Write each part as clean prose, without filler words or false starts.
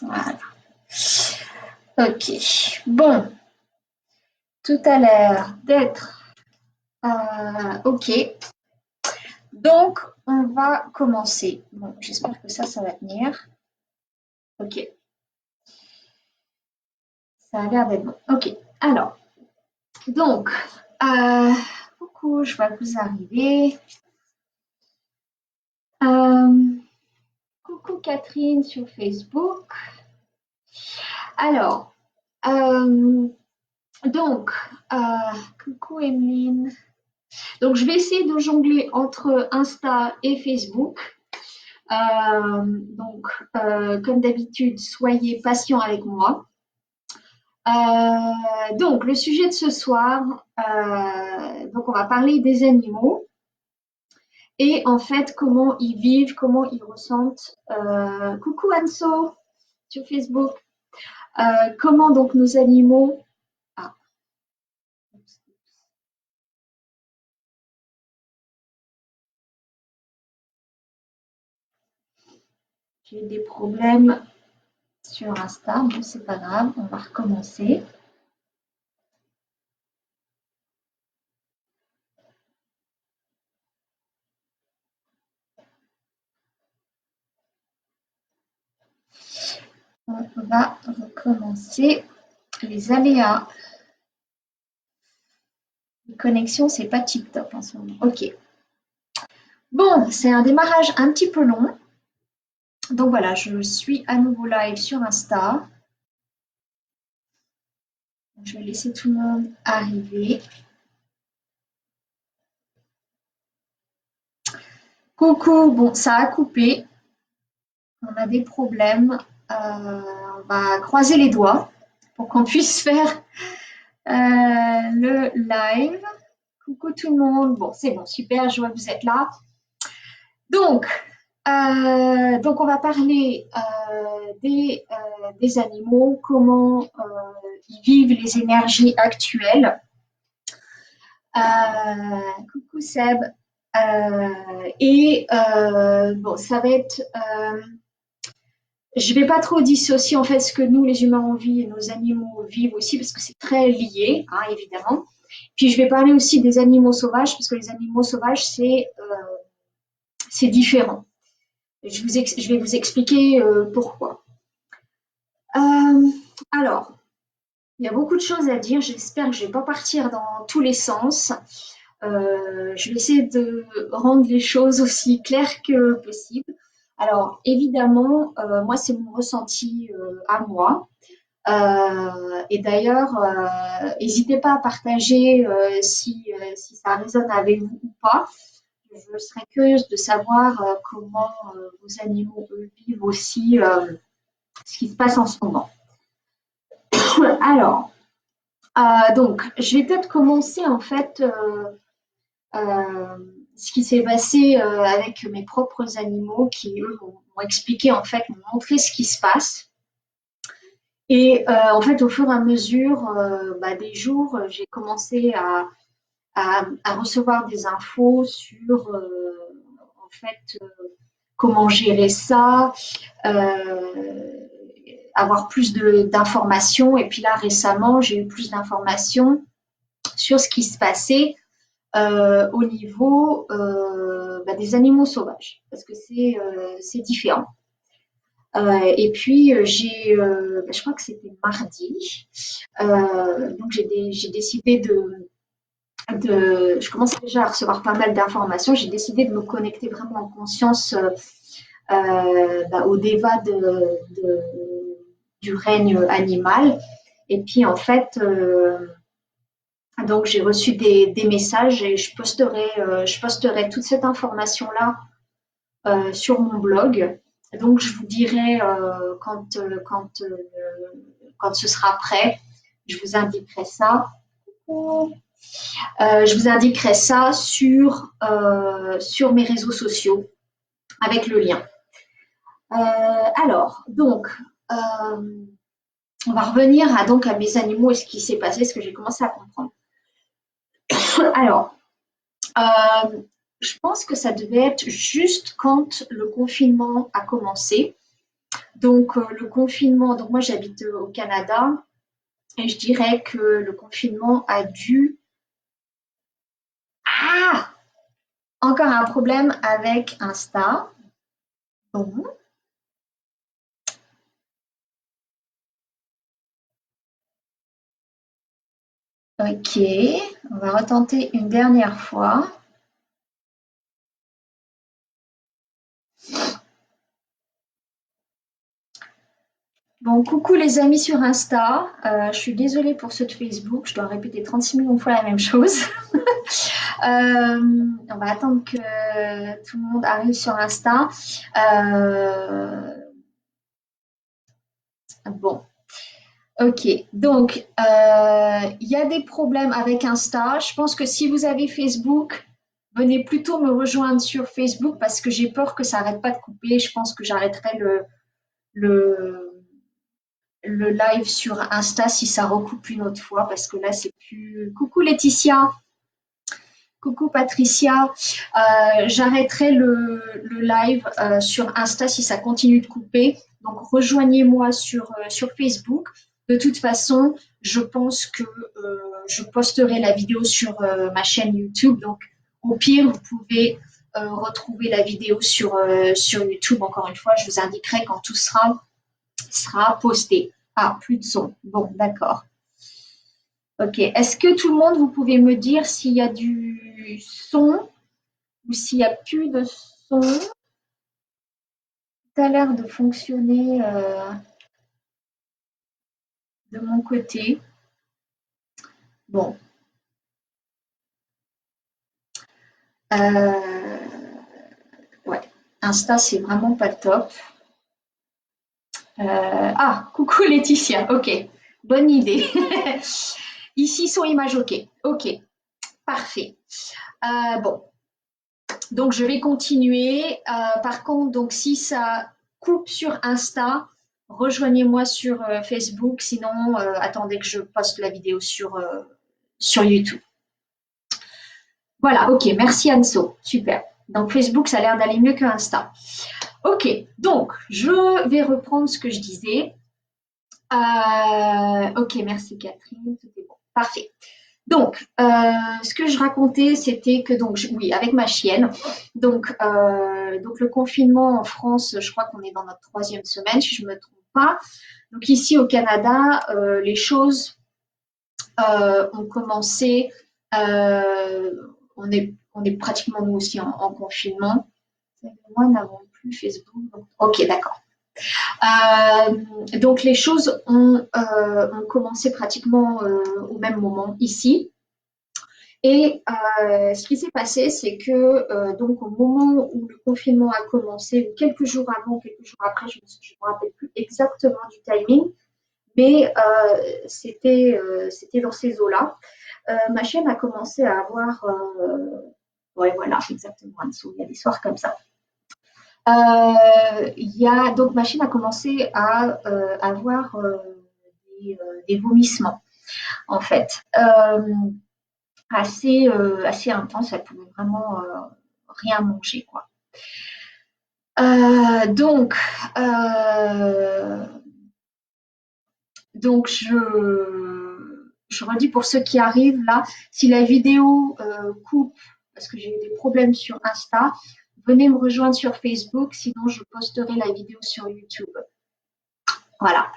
Voilà. Ok. Bon, tout a l'air d'être ok. Donc, on va commencer. Bon, j'espère que ça va tenir. Ok, ça a l'air d'être bon. Ok, alors, donc, coucou, je vois que vous arrivez. Euh, coucou Catherine sur Facebook. Alors, donc, coucou Emeline. Donc, je vais essayer de jongler entre Insta et Facebook. Donc, comme d'habitude, soyez patients avec moi. Donc, le sujet de ce soir, donc on va parler des animaux et en fait comment ils vivent, comment ils ressentent. Coucou Anso sur Facebook. Comment donc nos animaux. Ah, j'ai des problèmes sur Insta, mais c'est pas grave, on va recommencer. On va recommencer les aléas. Les connexions, c'est pas tip top en ce moment. Ok. Bon, c'est un démarrage un petit peu long. Donc voilà, je suis à nouveau live sur Insta. Je vais laisser tout le monde arriver. Coucou, bon, ça a coupé. On a des problèmes. On va croiser les doigts pour qu'on puisse faire le live. Coucou tout le monde. Bon, c'est bon, super, je vois que vous êtes là. Donc on va parler des animaux, comment ils vivent les énergies actuelles. Coucou Seb. Bon, ça va être. Je ne vais pas trop dissocier en fait ce que nous les humains on vit et nos animaux vivent aussi parce que c'est très lié, hein, évidemment. Puis je vais parler aussi des animaux sauvages parce que les animaux sauvages c'est différent. Je vais vous expliquer pourquoi. Euh, alors, il y a beaucoup de choses à dire. J'espère que je ne vais pas partir dans tous les sens. Je vais essayer de rendre les choses aussi claires que possible. Alors, évidemment, moi, c'est mon ressenti à moi. Et d'ailleurs, n'hésitez pas à partager si ça résonne avec vous ou pas. Je serais curieuse de savoir comment vos animaux eux, vivent aussi ce qui se passe en ce moment. Alors, donc, je vais peut-être commencer en fait ce qui s'est passé avec mes propres animaux qui, eux, m'ont expliqué, en fait, m'ont montré ce qui se passe. Et en fait, au fur et à mesure des jours, j'ai commencé à recevoir des infos sur, en fait, comment gérer ça, avoir plus d'informations. Et puis là, récemment, j'ai eu plus d'informations sur ce qui se passait au niveau des animaux sauvages, parce que c'est différent. Et puis je crois que c'était mardi, donc j'ai décidé je commence déjà à recevoir pas mal d'informations. J'ai décidé de me connecter vraiment en conscience au débat du règne animal. Et puis en fait, donc j'ai reçu des messages et je posterai toute cette information-là sur mon blog. Donc je vous dirai quand ce sera prêt, je vous indiquerai ça. Je vous indiquerai ça sur mes réseaux sociaux avec le lien. Alors, donc, on va revenir à mes animaux et ce qui s'est passé, ce que j'ai commencé à comprendre. Alors, je pense que ça devait être juste quand le confinement a commencé. Donc, le confinement, donc moi j'habite au Canada et je dirais que le confinement a dû... Ah! Encore un problème avec Insta. Bon, ok, on va retenter une dernière fois. Bon, coucou les amis sur Insta. Je suis désolée pour ceux de Facebook. Je dois répéter 36 millions de fois la même chose. On va attendre que tout le monde arrive sur Insta. Bon, ok. Donc, il y a des problèmes avec Insta. Je pense que si vous avez Facebook, venez plutôt me rejoindre sur Facebook parce que j'ai peur que ça n'arrête pas de couper. Je pense que j'arrêterai le, le live sur Insta si ça recoupe une autre fois parce que là, c'est plus. Coucou Laetitia, coucou Patricia. J'arrêterai le live sur Insta si ça continue de couper. Donc, rejoignez-moi sur Facebook. De toute façon, je pense que je posterai la vidéo sur ma chaîne YouTube. Donc, au pire, vous pouvez retrouver la vidéo sur YouTube. Encore une fois, je vous indiquerai quand tout sera posté. Ah, plus de son. Bon, d'accord. Ok. Est-ce que tout le monde, vous pouvez me dire s'il y a du son ou s'il n'y a plus de son? Ça a l'air de fonctionner de mon côté. Bon. Euh, ouais. Insta, c'est vraiment pas le top. Ah, coucou Laetitia. Ok. Bonne idée. Ici, son image, ok. Ok. Parfait. Bon. Donc, je vais continuer. Par contre, donc, si ça coupe sur Insta, rejoignez-moi sur Facebook. Sinon, attendez que je poste la vidéo sur YouTube. Voilà, ok. Merci Anso. Super. Donc, Facebook, ça a l'air d'aller mieux que Insta. Ok. Donc, je vais reprendre ce que je disais. Ok, merci Catherine. Tout est bon. Parfait. Donc, ce que je racontais, c'était que donc oui, avec ma chienne. Donc le confinement en France, je crois qu'on est dans notre troisième semaine, si je ne me trompe pas. Donc ici au Canada, les choses ont commencé. On est pratiquement nous aussi en confinement. Moi, n'avons plus Facebook. Ok, d'accord. Donc les choses ont commencé pratiquement au même moment ici. Et ce qui s'est passé, c'est que donc au moment où le confinement a commencé, ou quelques jours avant, quelques jours après, je ne me rappelle plus exactement du timing, mais c'était dans ces eaux-là. Ma chaîne a commencé à avoir, ouais voilà, exactement, il y a des soirs comme ça. Donc ma chaîne a commencé à avoir des vomissements en fait. Assez intense, elle pouvait vraiment rien manger quoi. Euh, donc, euh, donc je redis pour ceux qui arrivent là, si la vidéo coupe parce que j'ai eu des problèmes sur Insta, venez me rejoindre sur Facebook, sinon je posterai la vidéo sur YouTube. Voilà.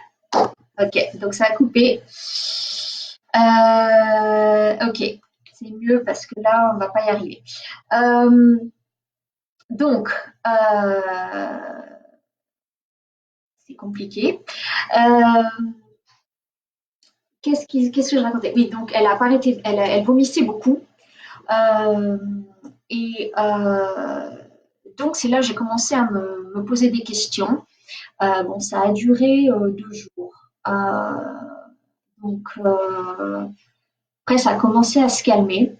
Ok, donc ça a coupé. Ok, c'est mieux parce que là, on ne va pas y arriver. Euh, donc, c'est compliqué. Euh, qu'est-ce que je racontais? Oui, donc elle a pas arrêté, elle vomissait beaucoup. Euh, et donc, c'est là que j'ai commencé à me poser des questions. Bon, ça a duré 2 jours. Donc, après, ça a commencé à se calmer.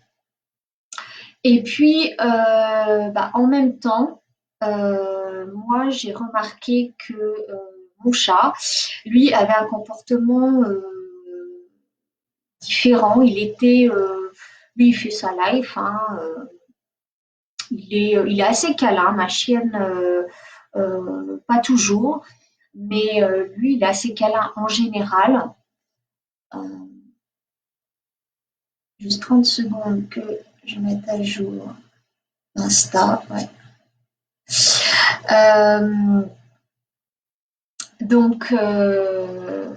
Et puis, en même temps, moi, j'ai remarqué que mon chat, lui, avait un comportement différent. Lui, il fait sa life. Hein, il est assez câlin. Ma chienne, pas toujours. mais lui, il est assez câlin en général. Euh, Juste 30 secondes que je mette à jour Insta. Ouais. Euh, donc, euh,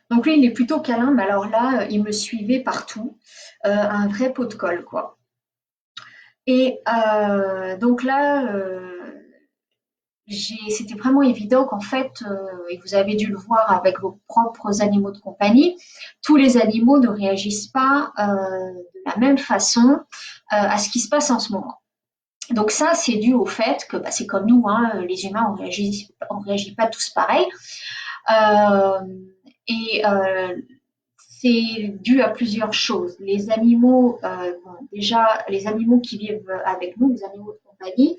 donc lui, il est plutôt câlin, mais alors là, il me suivait partout. Un vrai pot de colle, quoi. Et donc là, c'était vraiment évident qu'en fait, et vous avez dû le voir avec vos propres animaux de compagnie, tous les animaux ne réagissent pas de la même façon à ce qui se passe en ce moment. Donc ça, c'est dû au fait que c'est comme nous, hein, les humains, on réagit pas tous pareil. Euh, et c'est dû à plusieurs choses. Les animaux, déjà, les animaux qui vivent avec nous, les animaux de compagnie,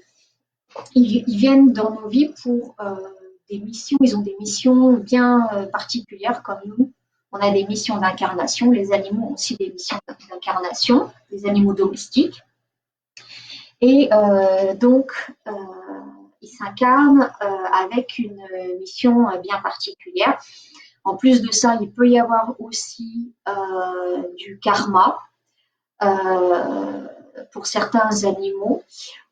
ils viennent dans nos vies pour des missions. Ils ont des missions bien particulières comme nous. On a des missions d'incarnation. Les animaux ont aussi des missions d'incarnation, les animaux domestiques. Et donc, ils s'incarnent avec une mission bien particulière. En plus de ça, il peut y avoir aussi du karma pour certains animaux.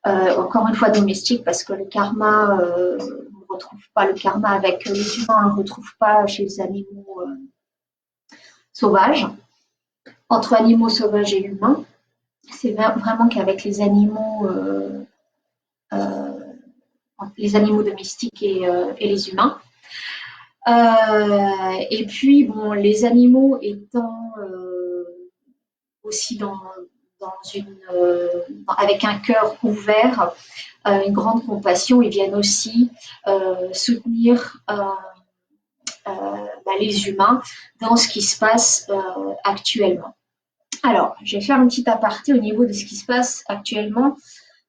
Encore une fois domestiques, parce que le karma, on ne retrouve pas le karma avec les humains, on ne le retrouve pas chez les animaux sauvages. Entre animaux sauvages et humains, c'est vraiment qu'avec les animaux domestiques et les humains. Et puis, bon, les animaux étant aussi avec un cœur ouvert, une grande compassion, ils viennent aussi soutenir les humains dans ce qui se passe actuellement. Alors, je vais faire un petit aparté au niveau de ce qui se passe actuellement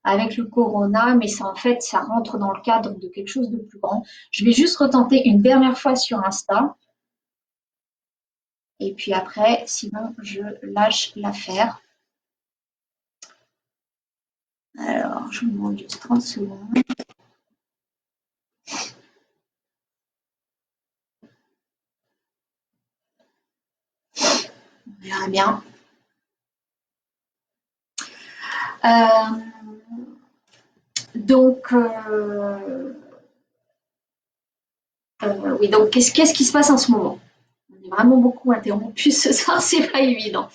avec le corona, mais ça, en fait, ça rentre dans le cadre de quelque chose de plus grand. Je vais juste retenter une dernière fois sur Insta. Et puis après, sinon, je lâche l'affaire. Alors, je vous demande juste 30 secondes. On verra bien. Donc, oui, donc qu'est-ce qui se passe en ce moment? On est vraiment beaucoup interrompu ce soir, c'est pas évident.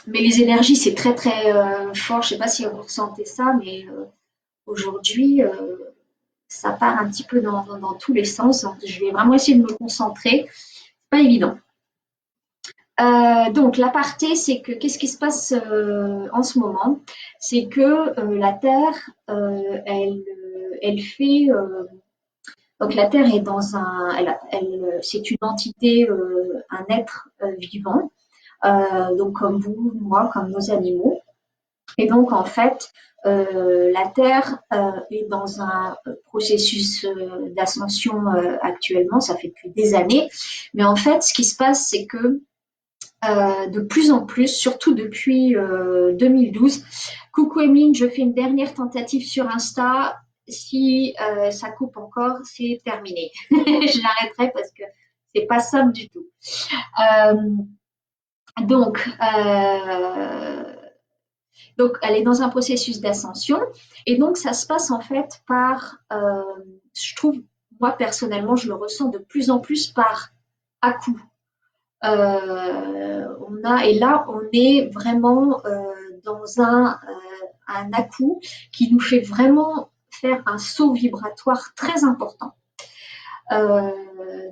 Mais les énergies, c'est très très fort. Je sais pas si vous ressentez ça, mais aujourd'hui, ça part un petit peu dans tous les sens. Donc, je vais vraiment essayer de me concentrer. C'est pas évident. Donc, l'aparté, c'est que qu'est-ce qui se passe en ce moment? C'est que la Terre, elle fait. Donc, la Terre est dans c'est une entité, un être vivant, donc comme vous, moi, comme nos animaux. Et donc, en fait, la Terre est dans un processus d'ascension actuellement, ça fait depuis des années. Mais en fait, ce qui se passe, c'est que de plus en plus, surtout depuis 2012. Coucou Emeline, je fais une dernière tentative sur Insta. Si ça coupe encore, c'est terminé. Je l'arrêterai parce que c'est pas simple du tout. Euh, donc, elle est dans un processus d'ascension et donc ça se passe en fait par, je trouve, moi personnellement, je le ressens de plus en plus par à-coups. Et là, on est vraiment dans un à-coup qui nous fait vraiment faire un saut vibratoire très important.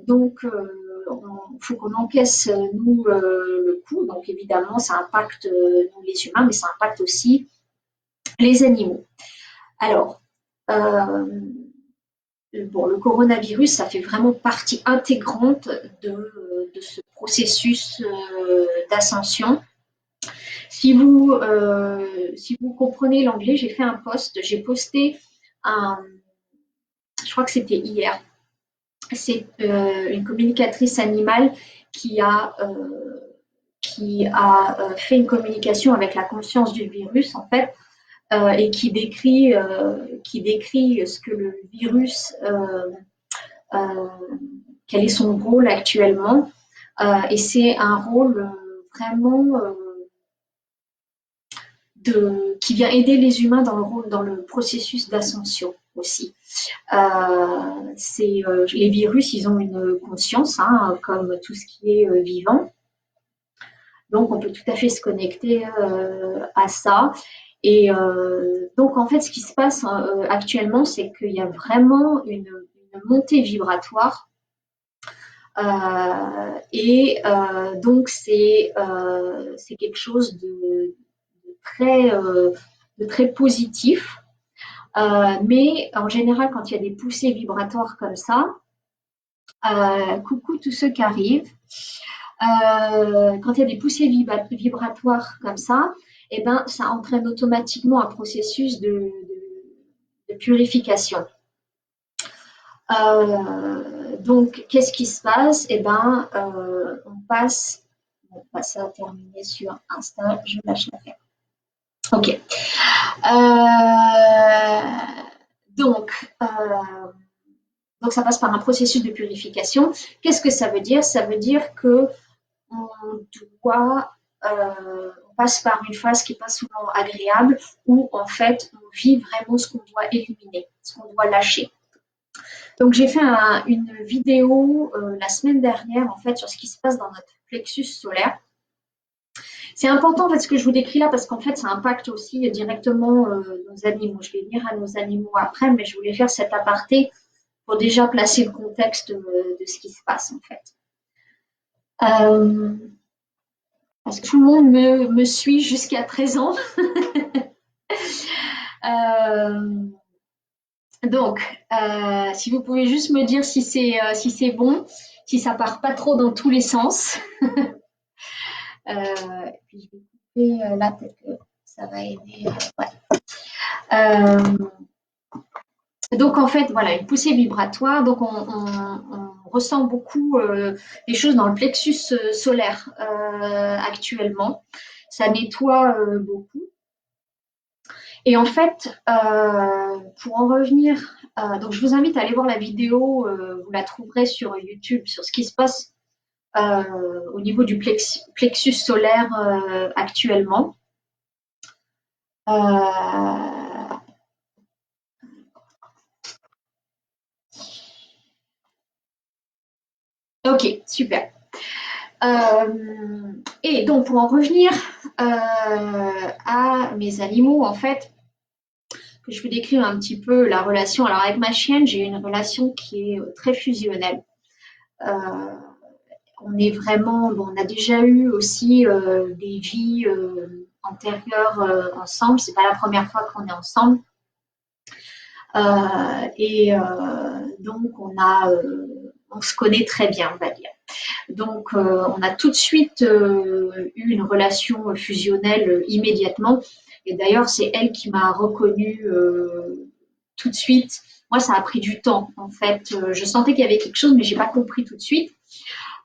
Donc, il faut qu'on encaisse, nous, le coup. Donc, évidemment, ça impacte nous, les humains, mais ça impacte aussi les animaux. Alors, le coronavirus, ça fait vraiment partie intégrante de ce processus d'ascension. Si vous comprenez l'anglais, j'ai fait un post, j'ai posté je crois que c'était hier. C'est une communicatrice animale qui a fait une communication avec la conscience du virus, en fait, et qui décrit ce que le virus, euh, quel est son rôle actuellement. Et c'est un rôle vraiment qui vient aider les humains dans le processus d'ascension aussi. Les virus, ils ont une conscience, hein, comme tout ce qui est vivant. Donc, on peut tout à fait se connecter à ça. Et donc, en fait, ce qui se passe actuellement, c'est qu'il y a vraiment une montée vibratoire. Donc, c'est quelque chose très, de très positif. Mais en général, quand il y a des poussées vibratoires comme ça, coucou tous ceux qui arrivent, quand il y a des poussées vibratoires comme ça, eh ben, ça entraîne automatiquement un processus de purification. Donc, qu'est-ce qui se passe? Eh ben, on passe. Bon, bah, ça a terminé sur Insta, je lâche l'affaire. Ok. Donc, ça passe par un processus de purification. Qu'est-ce que ça veut dire? Ça veut dire que on passe par une phase qui n'est pas souvent agréable, où en fait on vit vraiment ce qu'on doit éliminer, ce qu'on doit lâcher. Donc j'ai fait une vidéo la semaine dernière en fait sur ce qui se passe dans notre plexus solaire. C'est important en fait ce que je vous décris là parce qu'en fait ça impacte aussi directement nos animaux. Je vais venir à nos animaux après, mais je voulais faire cet aparté pour déjà placer le contexte de ce qui se passe en fait. Parce que tout le monde me suit jusqu'à présent. Donc, si vous pouvez juste me dire si c'est bon, si ça part pas trop dans tous les sens. Puis je vais couper là, peut-être que ça va aider. Ouais. Donc en fait, voilà, une poussée vibratoire. Donc on ressent beaucoup les choses dans le plexus solaire actuellement. Ça nettoie beaucoup. Et en fait, pour en revenir, donc je vous invite à aller voir la vidéo, vous la trouverez sur YouTube, sur ce qui se passe au niveau du plexus solaire actuellement. Ok, super. Et donc, pour en revenir à mes animaux, en fait, que je vous décrire un petit peu la relation. Alors, avec ma chienne, j'ai une relation qui est très fusionnelle. On est vraiment, bon, on a déjà eu aussi des vies antérieures ensemble. C'est pas la première fois qu'on est ensemble. Donc, on se connaît très bien, on va dire. Donc, on a tout de suite eu une relation fusionnelle immédiatement. Et d'ailleurs, c'est elle qui m'a reconnue tout de suite. Moi, ça a pris du temps, en fait. Je sentais qu'il y avait quelque chose, mais j'ai pas compris tout de suite.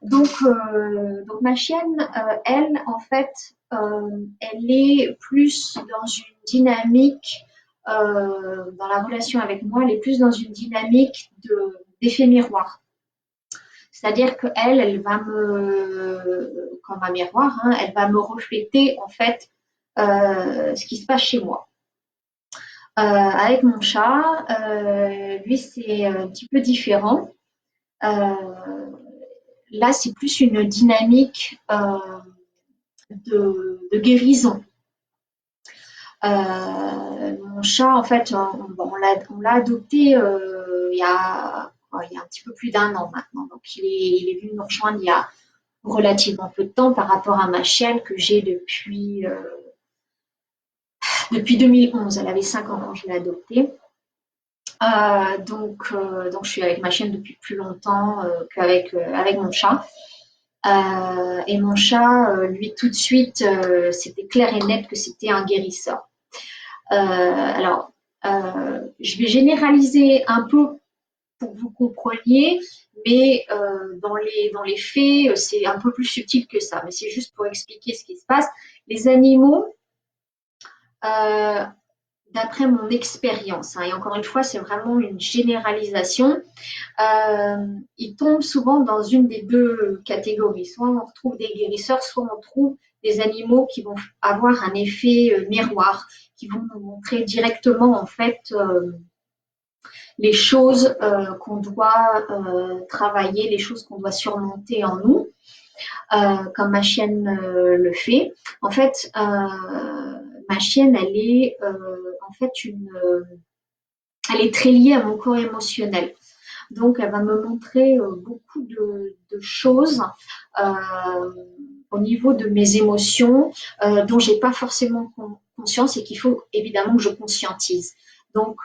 Donc ma chienne, elle, en fait, elle est plus dans une dynamique, dans la relation avec moi, elle est plus dans une dynamique d'effet miroir. C'est-à-dire qu'elle, elle va comme un miroir, hein, elle va me refléter en fait ce qui se passe chez moi. Avec mon chat, lui c'est un petit peu différent. Là, c'est plus une dynamique de guérison. Mon chat, en fait, on l'a adopté il y a un petit peu plus d'1 an maintenant. Donc, il est venu nous rejoindre il y a relativement peu de temps par rapport à ma chienne que j'ai depuis 2011. Elle avait 5 ans quand je l'ai adoptée. Donc, je suis avec ma chienne depuis plus longtemps qu'avec mon chat. Et mon chat, lui, tout de suite, c'était clair et net que c'était un guérisseur. Alors, je vais généraliser un peu pour que vous compreniez, mais dans les faits, c'est un peu plus subtil que ça. Mais c'est juste pour expliquer ce qui se passe. Les animaux, d'après mon expérience, hein, et encore une fois, c'est vraiment une généralisation, ils tombent souvent dans une des deux catégories. Soit on retrouve des guérisseurs, soit on trouve des animaux qui vont avoir un effet miroir, qui vont nous montrer directement en fait les choses qu'on doit travailler, les choses qu'on doit surmonter en nous, comme ma chienne le fait. En fait, ma chienne, elle est en fait elle est très liée à mon corps émotionnel. Donc, elle va me montrer beaucoup de choses au niveau de mes émotions dont j'ai pas forcément conscience et qu'il faut évidemment que je conscientise. Donc,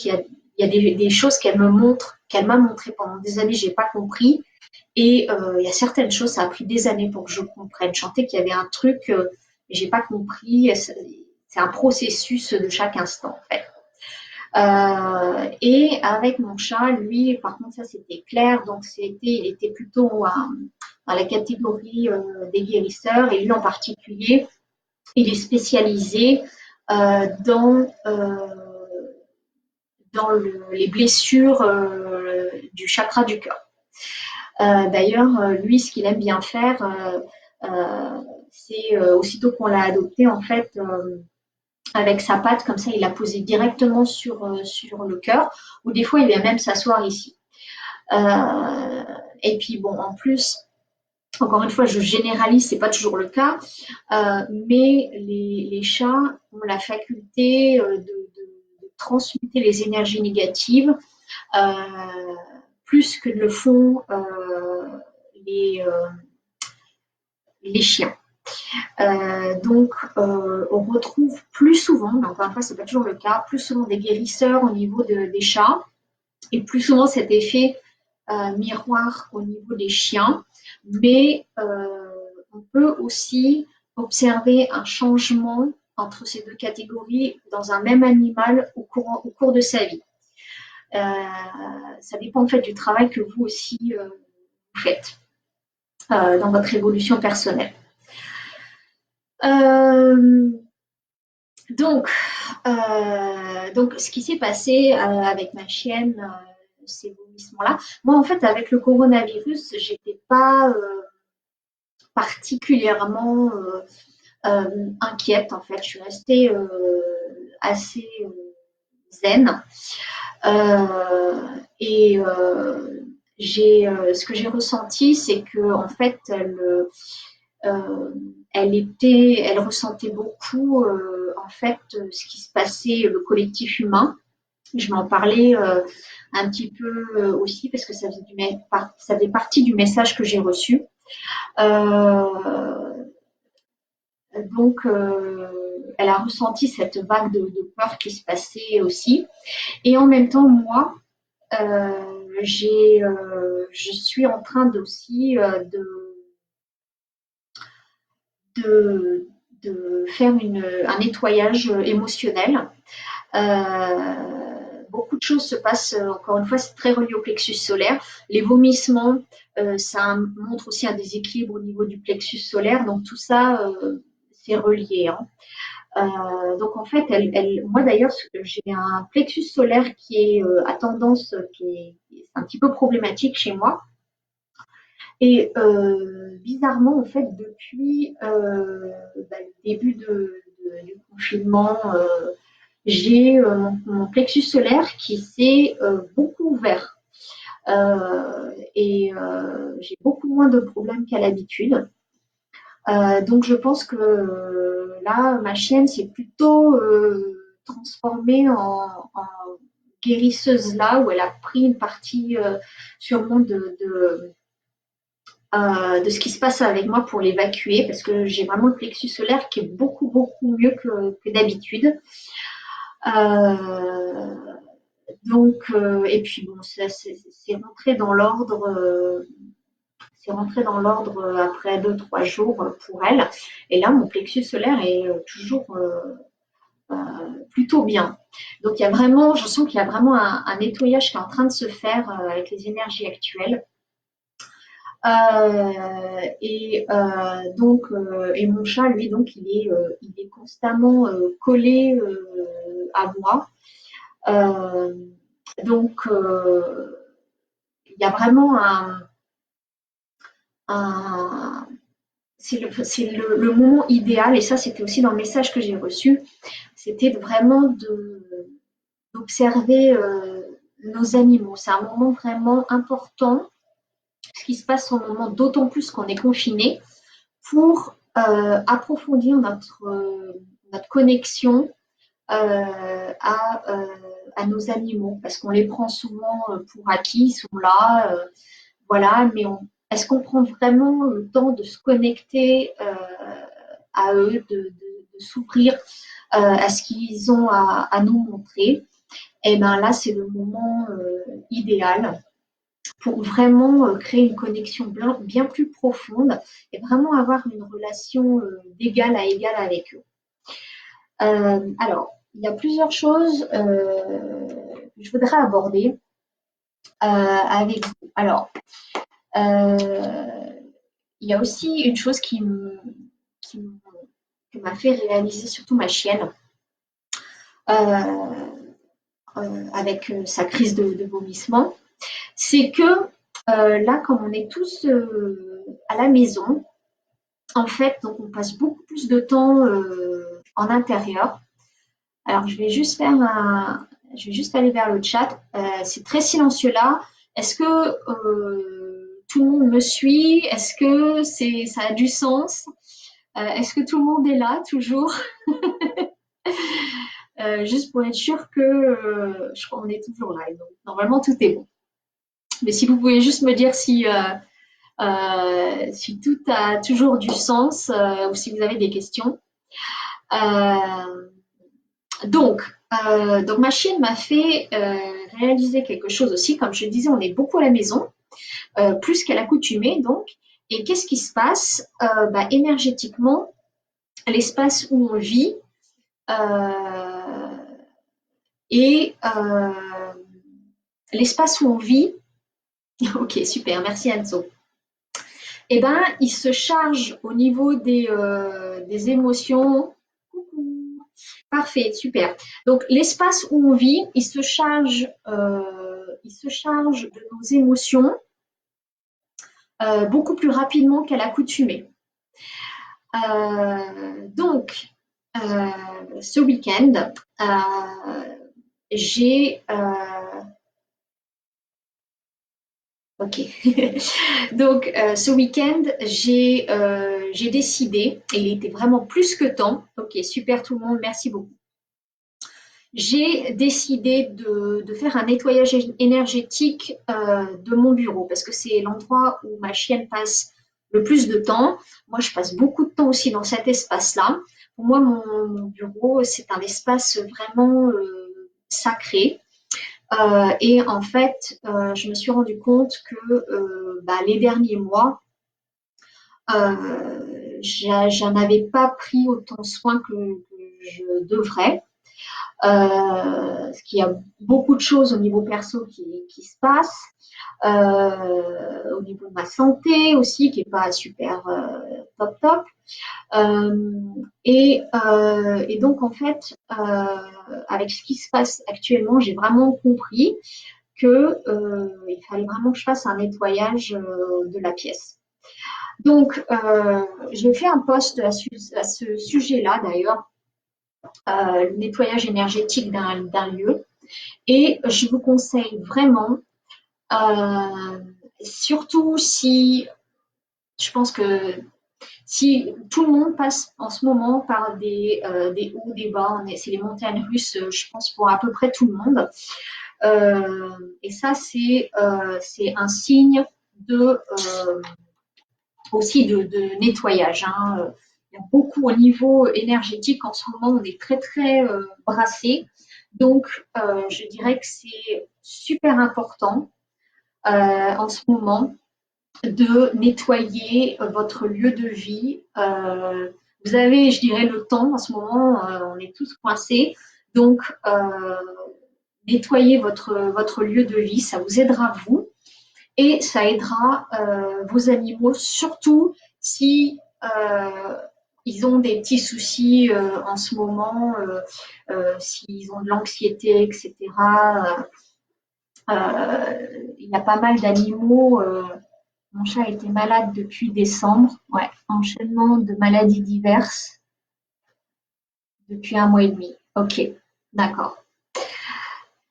il y a des choses qu'elle me montre, qu'elle m'a montré pendant des années, j'ai pas compris. Et il y a certaines choses, ça a pris des années pour que je comprenne. Je sentais qu'il y avait un truc, j'ai pas compris. C'est un processus de chaque instant, en fait. Et avec mon chat, lui, par contre, ça c'était clair. Donc il était plutôt dans la catégorie des guérisseurs. Et lui en particulier, il est spécialisé dans les blessures du chakra du cœur. D'ailleurs, lui, ce qu'il aime bien faire, c'est aussitôt qu'on l'a adopté, en fait, avec sa patte, comme ça, il l'a posé directement sur le cœur, ou des fois, il vient même s'asseoir ici. Et puis, bon, en plus, encore une fois, je généralise, c'est pas toujours le cas, mais les chats ont la faculté de transmuter les énergies négatives plus que le font les, euh, les chiens. Donc, on retrouve plus souvent, mais encore une fois, c'est pas toujours le cas, plus souvent des guérisseurs au niveau des chats et plus souvent cet effet miroir au niveau des chiens. Mais on peut aussi observer un changement entre ces deux catégories dans un même animal au cours de sa vie. Ça dépend en fait du travail que vous aussi vous faites dans votre évolution personnelle. Euh, donc, ce qui s'est passé avec ma chienne, ces vomissements-là, moi en fait avec le coronavirus, j'étais pas particulièrement inquiète en fait. Je suis restée assez zen et ce que j'ai ressenti, c'est que en fait euh, elle ressentait beaucoup en fait ce qui se passait, le collectif humain. Je m'en parlais un petit peu aussi parce que ça faisait partie du message que j'ai reçu. Euh, donc, elle a ressenti cette vague de peur qui se passait aussi. Et en même temps, moi, je suis en train aussi de, de faire un nettoyage émotionnel. Beaucoup de choses se passent, encore une fois, c'est très relié au plexus solaire. Les vomissements, ça montre aussi un déséquilibre au niveau du plexus solaire. Donc tout ça, c'est relié. Hein. Donc en fait, moi d'ailleurs, j'ai un plexus solaire qui est à tendance, c'est un petit peu problématique chez moi. Et bizarrement, en fait, depuis le début du confinement, j'ai mon plexus solaire qui s'est beaucoup ouvert. Et j'ai beaucoup moins de problèmes qu'à l'habitude. Donc je pense que là, ma chienne s'est plutôt transformée en guérisseuse là, où elle a pris une partie sûrement de ce qui se passe avec moi pour l'évacuer, parce que j'ai vraiment le plexus solaire qui est beaucoup, beaucoup mieux que d'habitude. Euh, et puis bon, c'est rentré dans l'ordre. C'est rentré dans l'ordre après 2, 3 jours pour elle. Et là, mon plexus solaire est toujours plutôt bien. Donc, je sens qu'il y a vraiment un nettoyage qui est en train de se faire avec les énergies actuelles. Et mon chat, lui, donc, il est constamment collé à moi. Euh, donc, il y a vraiment un c'est le moment idéal, et ça, c'était aussi dans le message que j'ai reçu, c'était vraiment d'observer nos animaux. C'est un moment vraiment important, ce qui se passe en moment, d'autant plus qu'on est confiné, pour approfondir notre connexion à nos animaux, parce qu'on les prend souvent pour acquis, ils sont là, voilà, mais est-ce qu'on prend vraiment le temps de se connecter à eux, de s'ouvrir à ce qu'ils ont à nous montrer? Et bien là, c'est le moment idéal pour vraiment créer une connexion bien plus profonde et vraiment avoir une relation d'égal à égal avec eux. Alors, il y a plusieurs choses que je voudrais aborder avec vous. Alors, il y a aussi une chose qui m'a fait réaliser, surtout ma chienne, avec sa crise de vomissement, c'est que là, comme on est tous à la maison, en fait, donc on passe beaucoup plus de temps en intérieur. Alors, je vais juste aller vers le chat. C'est très silencieux là. Est-ce que tout le monde me suit? Est-ce que ça a du sens? Est-ce que tout le monde est là toujours? Juste pour être sûr que je crois qu'on est toujours là. Donc, normalement, tout est bon. Mais si vous pouvez juste me dire si tout a toujours du sens ou si vous avez des questions. Euh, donc ma chienne m'a fait réaliser quelque chose aussi. Comme je disais, on est beaucoup à la maison, plus qu'à l'accoutumée. Donc, et qu'est-ce qui se passe? Énergétiquement, l'espace où on vit et l'espace où on vit. Ok, super, merci Anso. Eh ben, il se charge au niveau des émotions. Parfait, super. Donc l'espace où on vit, il se charge de nos émotions beaucoup plus rapidement qu'à l'accoutumée. Donc, ce week-end, j'ai ok. Donc, ce week-end, j'ai décidé, et il était vraiment plus que temps. Ok, super tout le monde, merci beaucoup. J'ai décidé de faire un nettoyage énergétique de mon bureau parce que c'est l'endroit où ma chienne passe le plus de temps. Moi, je passe beaucoup de temps aussi dans cet espace-là. Pour moi, mon bureau, c'est un espace vraiment sacré. Et en fait, je me suis rendu compte que les derniers mois, j'en avais pas pris autant soin que je devrais. Parce qu'il y a beaucoup de choses au niveau perso qui se passent, au niveau de ma santé aussi, qui n'est pas super top top. Et donc, en fait, avec ce qui se passe actuellement, j'ai vraiment compris que il fallait vraiment que je fasse un nettoyage de la pièce. Donc, j'ai fait un post à ce sujet-là, d'ailleurs, le nettoyage énergétique d'un lieu. Et je vous conseille vraiment, surtout si, je pense que si tout le monde passe en ce moment par des hauts, des bas, c'est les montagnes russes, je pense, pour à peu près tout le monde. Et ça, c'est un signe aussi de nettoyage. Hein. Il y a beaucoup au niveau énergétique en ce moment, on est très très brassé. Donc, je dirais que c'est super important en ce moment de nettoyer votre lieu de vie. Vous avez, je dirais, le temps en ce moment, on est tous coincés. Donc, nettoyer votre lieu de vie, ça vous aidera vous. et ça aidera vos animaux, surtout si ils ont des petits soucis en ce moment, s'ils ont de l'anxiété, etc. Il y a pas mal d'animaux. Mon chat a été malade depuis décembre. Ouais, enchaînement de maladies diverses depuis 1 mois et demi. Ok, d'accord.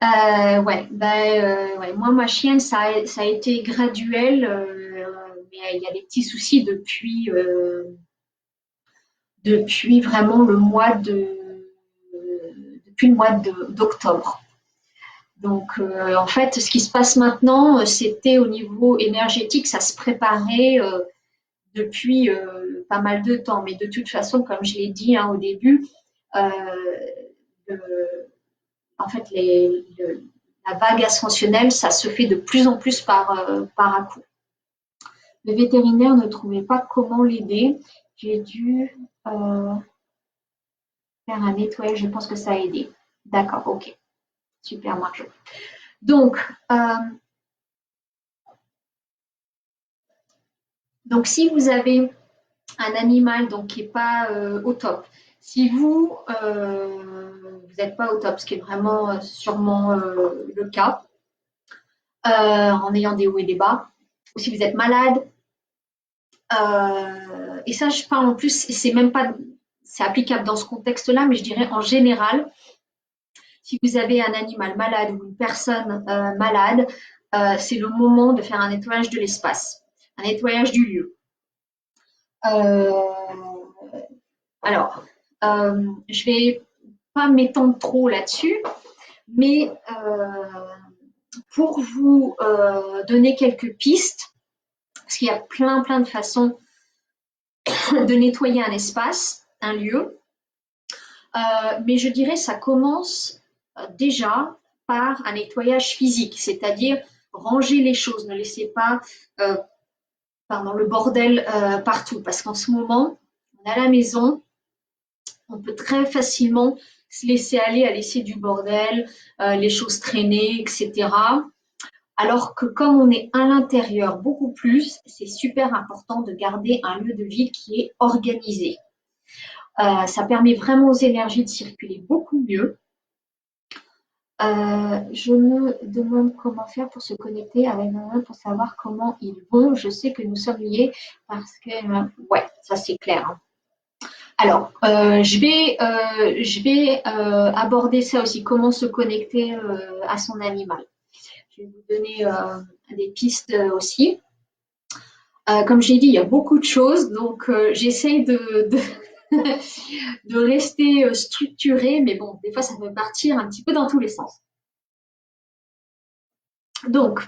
Ouais, ouais, moi, ma chienne, ça a été graduel, mais il y a des petits soucis depuis vraiment depuis le mois d'octobre. Donc, en fait, ce qui se passe maintenant, c'était au niveau énergétique, ça se préparait depuis pas mal de temps. Mais de toute façon, comme je l'ai dit hein, au début, euh, le- en fait, la vague ascensionnelle, ça se fait de plus en plus par à-coup. Le vétérinaire ne trouvait pas comment l'aider. J'ai dû faire un nettoyage, je pense que ça a aidé. D'accord, ok. Super, Marjo. Donc, si vous avez un animal donc, qui n'est pas au top, si vous n'êtes pas au top, ce qui est vraiment sûrement le cas, en ayant des hauts et des bas, ou si vous êtes malade, et ça je parle en plus, c'est même pas, c'est applicable dans ce contexte-là, mais je dirais en général, si vous avez un animal malade ou une personne malade, c'est le moment de faire un nettoyage de l'espace, un nettoyage du lieu. Alors, je vais pas m'étendre trop là-dessus, mais pour vous donner quelques pistes, parce qu'il y a plein de façons de nettoyer un espace, un lieu, mais je dirais ça commence déjà par un nettoyage physique, c'est-à-dire ranger les choses, ne laissez pas le bordel partout, parce qu'en ce moment, on est à la maison, on peut très facilement se laisser aller à laisser du bordel, les choses traîner, etc. Alors que comme on est à l'intérieur beaucoup plus, c'est super important de garder un lieu de vie qui est organisé. Ça permet vraiment aux énergies de circuler beaucoup mieux. Je me demande comment faire pour se connecter avec un pour savoir comment ils vont. Je sais que nous sommes liés parce que, ouais, ça c'est clair. Hein. Alors, je vais aborder ça aussi, comment se connecter à son animal. Je vais vous donner des pistes aussi. Comme j'ai dit, il y a beaucoup de choses, donc j'essaye de rester structurée, mais bon, des fois ça peut partir un petit peu dans tous les sens. Donc,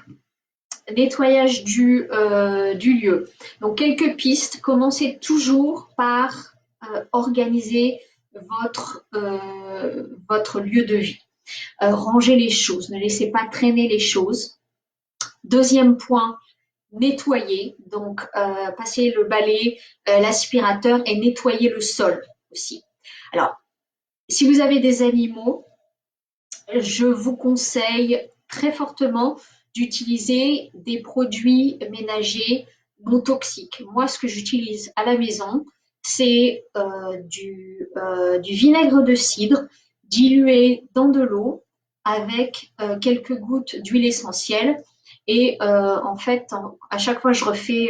nettoyage du lieu. Donc, quelques pistes. Commencez toujours par organiser votre lieu de vie. Rangez les choses, ne laissez pas traîner les choses. Deuxième point, nettoyer. Donc, passer le balai, l'aspirateur et nettoyer le sol aussi. Alors, si vous avez des animaux, je vous conseille très fortement d'utiliser des produits ménagers non toxiques. Moi, ce que j'utilise à la maison, c'est du vinaigre de cidre dilué dans de l'eau avec quelques gouttes d'huile essentielle. Et en fait, à chaque fois que je refais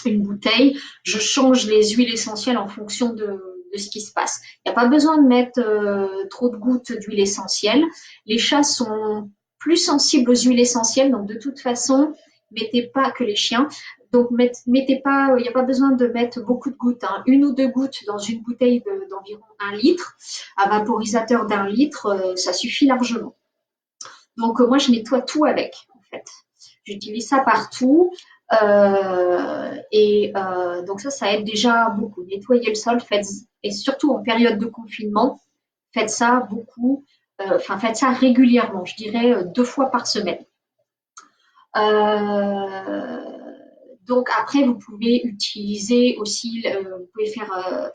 une bouteille, je change les huiles essentielles en fonction de ce qui se passe. Il n'y a pas besoin de mettre trop de gouttes d'huile essentielle. Les chats sont plus sensibles aux huiles essentielles, donc de toute façon, mettez pas que les chiens. Donc mettez pas, il n'y a pas besoin de mettre beaucoup de gouttes, hein. 1 ou 2 gouttes dans une bouteille d'environ 1 litre, un vaporisateur d'1 litre, ça suffit largement. Donc moi je nettoie tout avec, en fait. J'utilise ça partout. Donc ça aide déjà beaucoup. Nettoyer le sol, et surtout en période de confinement, faites ça beaucoup, faites ça régulièrement, je dirais 2 fois par semaine. Donc après, vous pouvez utiliser aussi, vous pouvez faire,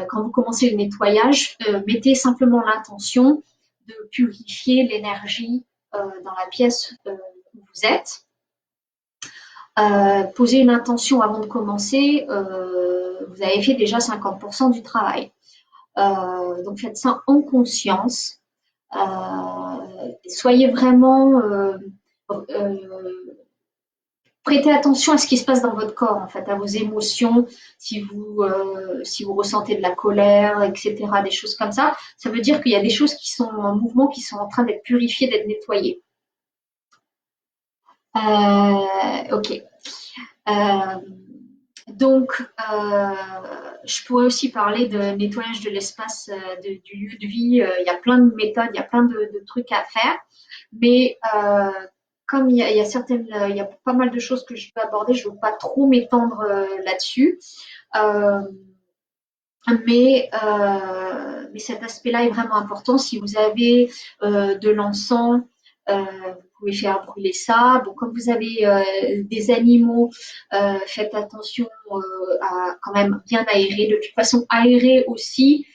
quand vous commencez le nettoyage, mettez simplement l'intention de purifier l'énergie dans la pièce où vous êtes. Poser une intention avant de commencer, vous avez fait déjà 50% du travail. Donc faites ça en conscience. Soyez vraiment prêtez attention à ce qui se passe dans votre corps, en fait, à vos émotions, si vous ressentez de la colère, etc., des choses comme ça veut dire qu'il y a des choses qui sont en mouvement, qui sont en train d'être purifiées, d'être nettoyées. Ok. Euh, donc, je pourrais aussi parler de nettoyage de l'espace, du lieu de vie. Il y a plein de méthodes, il y a plein de trucs à faire. Mais comme il y a pas mal de choses que je peux aborder, je ne veux pas trop m'étendre là-dessus. Euh, mais cet aspect-là est vraiment important. Si vous avez de l'encens, vous pouvez faire brûler ça. Bon, comme vous avez des animaux, faites attention à quand même bien aérer. De toute façon, aérer aussi,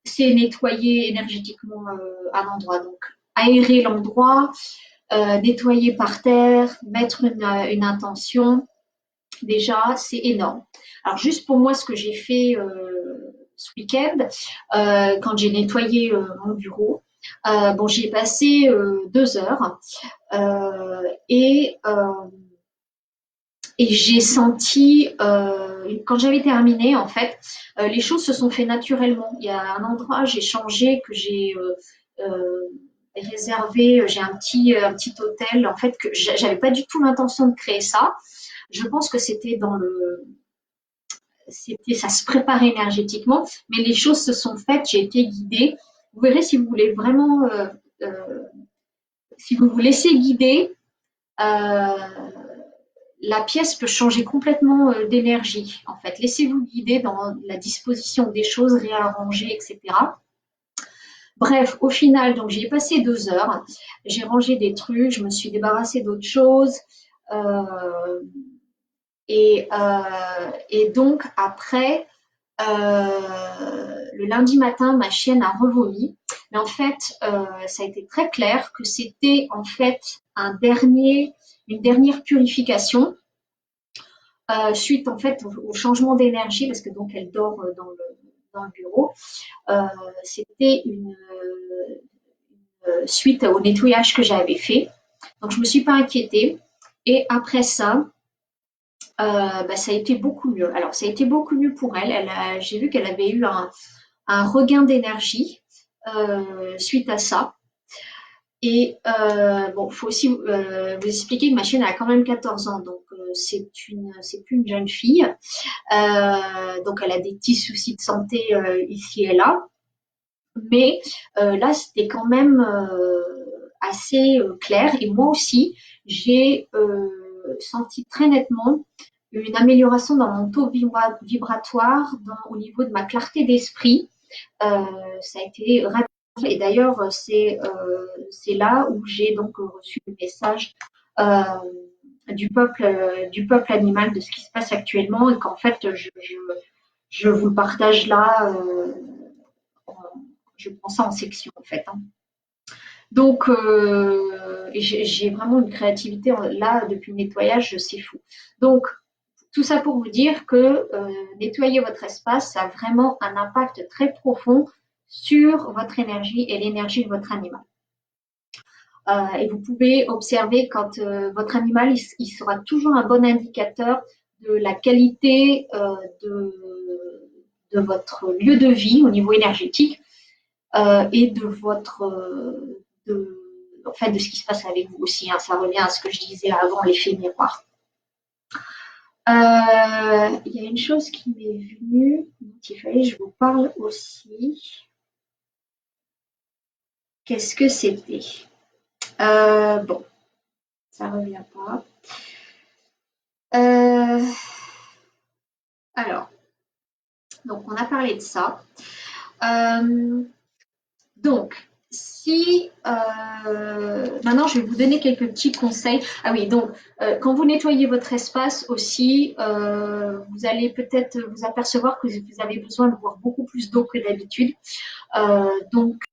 c'est nettoyer énergétiquement un endroit. Donc, aérer l'endroit, nettoyer par terre, mettre une intention, déjà, c'est énorme. Alors, juste pour moi, ce que j'ai fait ce week-end, quand j'ai nettoyé mon bureau, bon, j'y ai passé 2 heures et j'ai senti, quand j'avais terminé, en fait, les choses se sont fait naturellement. Il y a un endroit, j'ai changé, que j'ai réservé, j'ai un petit hôtel, en fait, que j'avais pas du tout l'intention de créer ça. Je pense que ça se préparait énergétiquement, mais les choses se sont faites, j'ai été guidée. Vous verrez si vous voulez vraiment, si vous vous laissez guider, euh, la pièce peut changer complètement d'énergie. En fait, laissez-vous guider dans la disposition des choses, réarranger, etc. Bref, au final, donc j'y ai passé 2 heures. J'ai rangé des trucs, je me suis débarrassée d'autres choses. Euh, et donc après, le lundi matin, ma chienne a revomi. Mais en fait, ça a été très clair que c'était en fait une dernière purification suite en fait au changement d'énergie parce que donc elle dort dans le bureau. C'était une suite au nettoyage que j'avais fait. Donc je me suis pas inquiétée. Et après ça, ça a été beaucoup mieux. Alors, ça a été beaucoup mieux pour elle. J'ai vu qu'elle avait eu un regain d'énergie suite à ça. Et bon, il faut aussi vous expliquer que ma chienne a quand même 14 ans, donc c'est plus une jeune fille. Donc, elle a des petits soucis de santé ici et là. Mais là, c'était quand même assez clair. Et moi aussi, j'ai senti très nettement une amélioration dans mon taux vibratoire, au niveau de ma clarté d'esprit. Ça a été rapide. Et d'ailleurs, c'est là où j'ai donc reçu le message euh, du peuple animal de ce qui se passe actuellement et qu'en fait, je vous le partage là. Je prends ça en section en fait. Hein. Donc, j'ai vraiment une créativité là depuis le nettoyage, c'est fou. Donc, tout ça pour vous dire que nettoyer votre espace, ça a vraiment un impact très profond sur votre énergie et l'énergie de votre animal. Et vous pouvez observer quand votre animal, il sera toujours un bon indicateur de la qualité de votre lieu de vie au niveau énergétique et de votre en fait de ce qui se passe avec vous aussi. Hein. Ça revient à ce que je disais avant, l'effet miroir. Il y a une chose qui m'est venue, dont il fallait que je vous parle aussi. Qu'est-ce que c'était? Bon, ça revient pas. Alors, donc on a parlé de ça. Donc, si maintenant je vais vous donner quelques petits conseils. Ah oui, donc quand vous nettoyez votre espace aussi, vous allez peut-être vous apercevoir que vous avez besoin de boire beaucoup plus d'eau que d'habitude. Donc,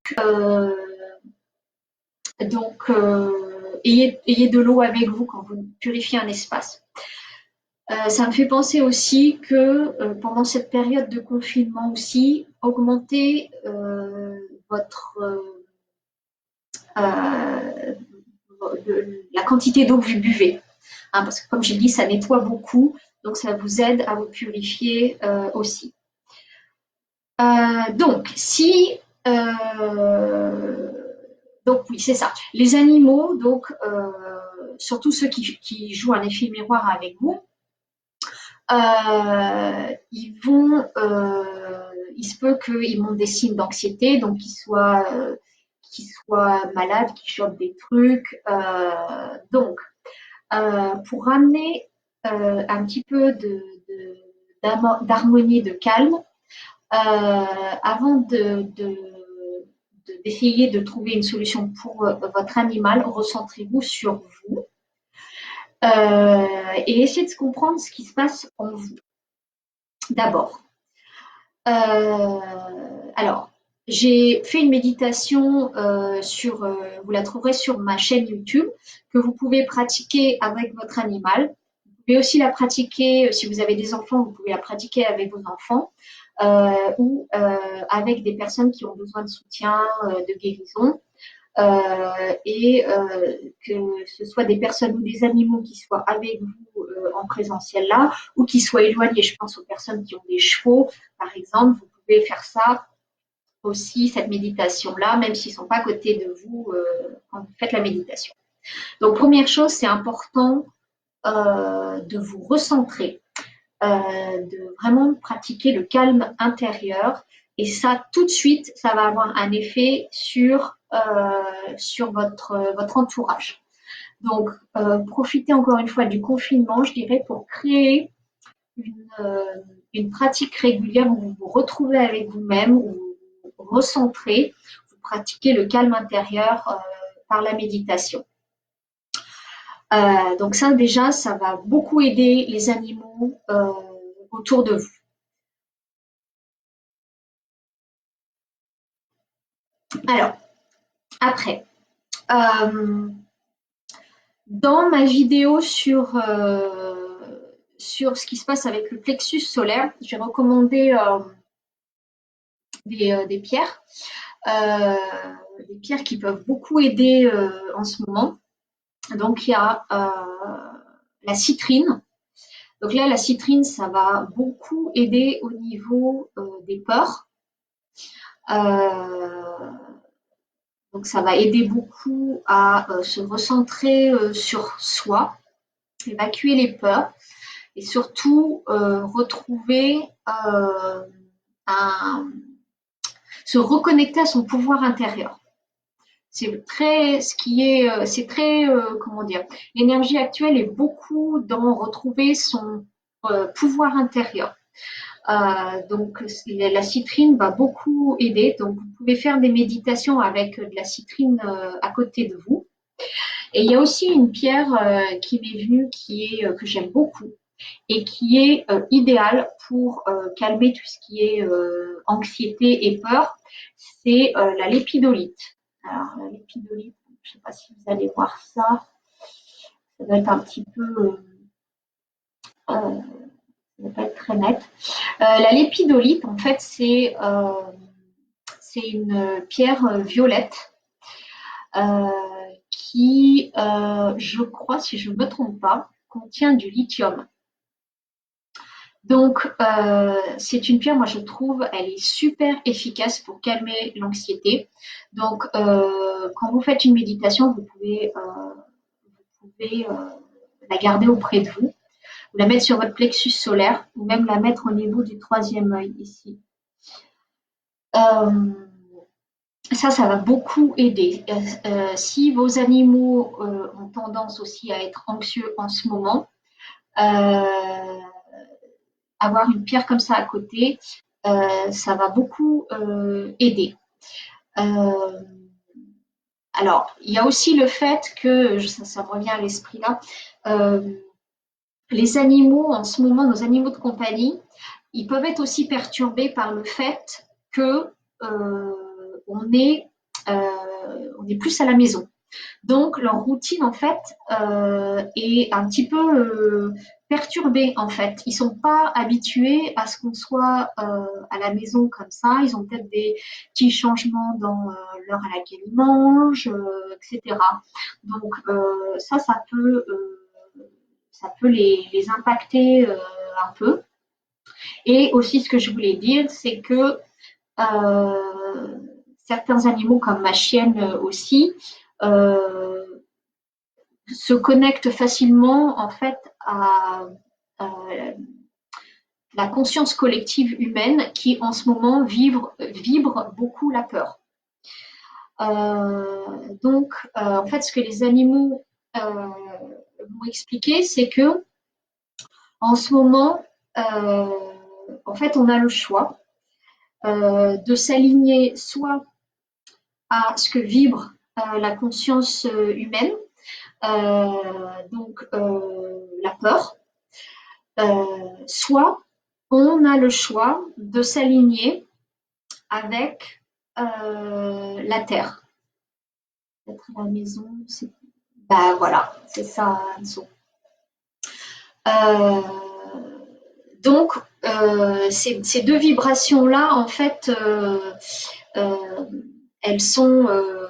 ayez de l'eau avec vous quand vous purifiez un espace. Ça me fait penser aussi que pendant cette période de confinement aussi, augmenter votre euh, la quantité d'eau que vous buvez. Hein, parce que comme j'ai dit, ça nettoie beaucoup, donc ça vous aide à vous purifier aussi. Donc, si donc oui, c'est ça. Les animaux, donc surtout ceux qui jouent un effet miroir avec vous, il se peut qu'ils montrent des signes d'anxiété, donc qu'ils soient malades, qu'ils chopent des trucs. Donc, pour ramener un petit peu d'harmonie, de calme, avant d'essayer de trouver une solution pour votre animal, recentrez-vous sur vous et essayez de comprendre ce qui se passe en vous d'abord. Alors, j'ai fait une méditation vous la trouverez sur ma chaîne YouTube, que vous pouvez pratiquer avec votre animal. Vous pouvez aussi la pratiquer, si vous avez des enfants, vous pouvez la pratiquer avec vos enfants ou avec des personnes qui ont besoin de soutien, de guérison. Que ce soit des personnes ou des animaux qui soient avec vous en présentiel là ou qui soient éloignés. Je pense aux personnes qui ont des chevaux, par exemple, vous pouvez faire ça aussi, cette méditation-là, même s'ils ne sont pas à côté de vous quand vous faites la méditation. Donc, première chose, c'est important de vous recentrer, de vraiment pratiquer le calme intérieur. Et ça, tout de suite, ça va avoir un effet sur votre entourage. Donc, profitez encore une fois du confinement, je dirais, pour créer une, euh, une pratique régulière où vous vous retrouvez avec vous-même, où vous vous recentrez, vous pratiquez le calme intérieur par la méditation. Donc ça, déjà, ça va beaucoup aider les animaux autour de vous. Alors, après, euh, dans ma vidéo sur ce qui se passe avec le plexus solaire, j'ai recommandé des pierres, euh, des pierres qui peuvent beaucoup aider en ce moment. Donc, il y a la citrine. Donc là, la citrine, ça va beaucoup aider au niveau des peurs. Euh, donc, ça va aider beaucoup à se recentrer sur soi, évacuer les peurs et surtout retrouver un, se reconnecter à son pouvoir intérieur. C'est très, ce qui est, c'est très, comment dire, l'énergie actuelle est beaucoup dans retrouver son pouvoir intérieur. Donc, la citrine va beaucoup aider. Donc, vous pouvez faire des méditations avec de la citrine à côté de vous. Et il y a aussi une pierre qui m'est venue, que j'aime beaucoup et qui est idéale pour calmer tout ce qui est anxiété et peur. C'est la lépidolite. Alors, la lépidolite, je ne sais pas si vous allez voir ça. Ça doit être un petit peu, ça ne va pas être très net. La lépidolite, en fait, c'est une pierre violette euh, qui, je crois, si je ne me trompe pas, contient du lithium. Donc, c'est une pierre, moi je trouve, elle est super efficace pour calmer l'anxiété. Donc, quand vous faites une méditation, vous pouvez la garder auprès de vous, ou la mettre sur votre plexus solaire, ou même la mettre au niveau du troisième œil ici. Euh, ça va beaucoup aider. Si vos animaux ont tendance aussi à être anxieux en ce moment, avoir une pierre comme ça à côté, ça va beaucoup aider. Euh, alors, il y a aussi le fait que, ça me revient à l'esprit là, les animaux, en ce moment, nos animaux de compagnie, ils peuvent être aussi perturbés par le fait que on est plus à la maison. Donc leur routine en fait est un petit peu perturbée en fait. Ils sont pas habitués à ce qu'on soit à la maison comme ça. Ils ont peut-être des petits changements dans l'heure à laquelle ils mangent, etc. Donc ça peut les impacter un peu. Et aussi ce que je voulais dire, c'est que certains animaux comme ma chienne aussi euh, se connectent facilement en fait à la conscience collective humaine qui en ce moment vibre beaucoup la peur. En fait, ce que les animaux m'ont expliqué, c'est que en ce moment, en fait, on a le choix de s'aligner soit à ce que vibre la conscience humaine, la peur, soit on a le choix de s'aligner avec la terre. Être à la maison, c'est bah voilà, c'est ça, Anso. Euh, ces deux vibrations-là, en fait, euh, elles sont euh,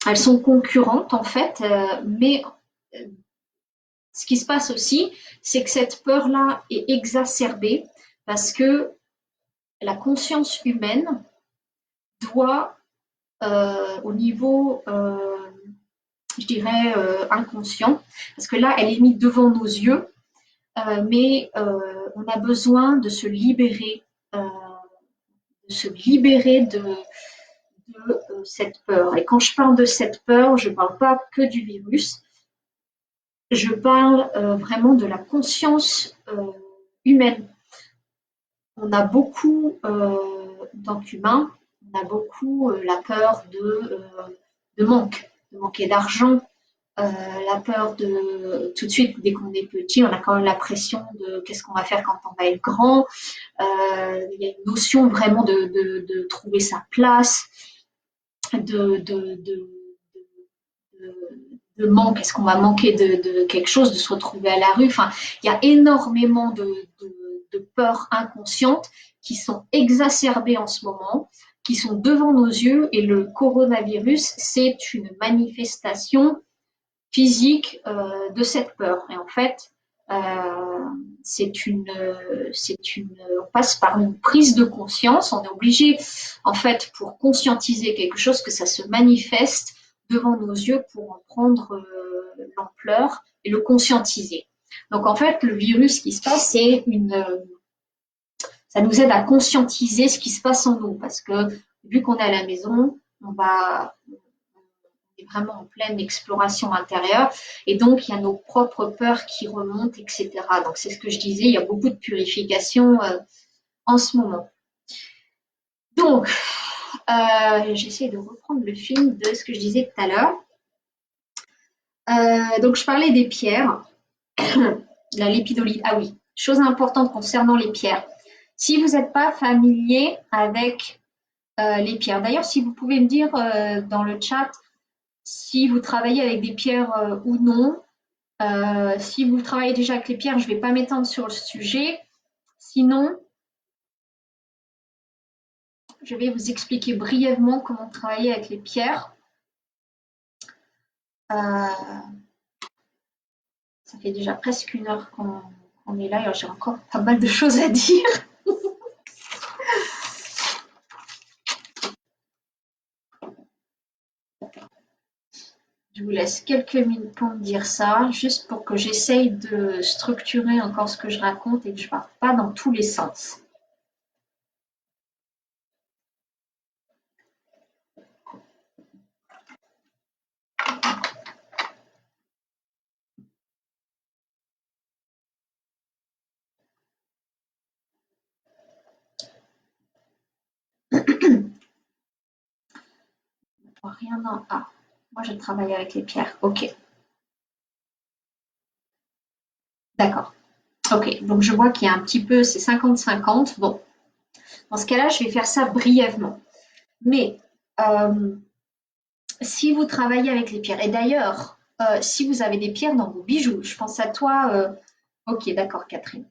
elles sont concurrentes en fait, mais ce qui se passe aussi, c'est que cette peur-là est exacerbée parce que la conscience humaine doit, au niveau, je dirais, inconscient, parce que là, elle est mise devant nos yeux, mais on a besoin euh, de se libérer de cette peur. Et quand je parle de cette peur, je ne parle pas que du virus, je parle vraiment de la conscience humaine. On a beaucoup, en tant qu'humain, on a beaucoup la peur de manque, de manquer d'argent, la peur de tout de suite, dès qu'on est petit, on a quand même la pression de qu'est-ce qu'on va faire quand on va être grand. Il y a une notion vraiment de trouver sa place, de, de, de, de manque, est-ce qu'on va manquer de quelque chose, de se retrouver à la rue. Enfin, il y a énormément de peurs inconscientes qui sont exacerbées en ce moment, qui sont devant nos yeux, et le coronavirus, c'est une manifestation physique de cette peur. Et en fait, euh, on passe par une prise de conscience. On est obligé, en fait, pour conscientiser quelque chose, que ça se manifeste devant nos yeux pour en prendre l'ampleur et le conscientiser. Donc, en fait, le virus, ce qui se passe, ça nous aide à conscientiser ce qui se passe en nous, parce que vu qu'on est à la maison, on est vraiment en pleine exploration intérieure, et donc il y a nos propres peurs qui remontent, etc. Donc c'est ce que je disais, il y a beaucoup de purification en ce moment. Donc, j'essaie de reprendre le fil de ce que je disais tout à l'heure. Donc je parlais des pierres, la lépidolite. Ah oui, chose importante concernant les pierres. Si vous n'êtes pas familier avec les pierres, d'ailleurs, si vous pouvez me dire dans le chat si vous travaillez avec des pierres ou non. Si vous travaillez déjà avec les pierres, je ne vais pas m'étendre sur le sujet. Sinon, je vais vous expliquer brièvement comment travailler avec les pierres. Ça fait déjà presque 1 heure qu'on est là et j'ai encore pas mal de choses à dire. Je vous laisse quelques minutes pour me dire ça, juste pour que j'essaye de structurer encore ce que je raconte et que je ne parte pas dans tous les sens. Rien en A. Moi, je travaille avec les pierres. Ok, d'accord. Ok, donc je vois qu'il y a un petit peu, c'est 50-50. Bon, dans ce cas-là, je vais faire ça brièvement. Mais si vous travaillez avec les pierres, et d'ailleurs, si vous avez des pierres dans vos bijoux, je pense à toi, ok, d'accord, Catherine.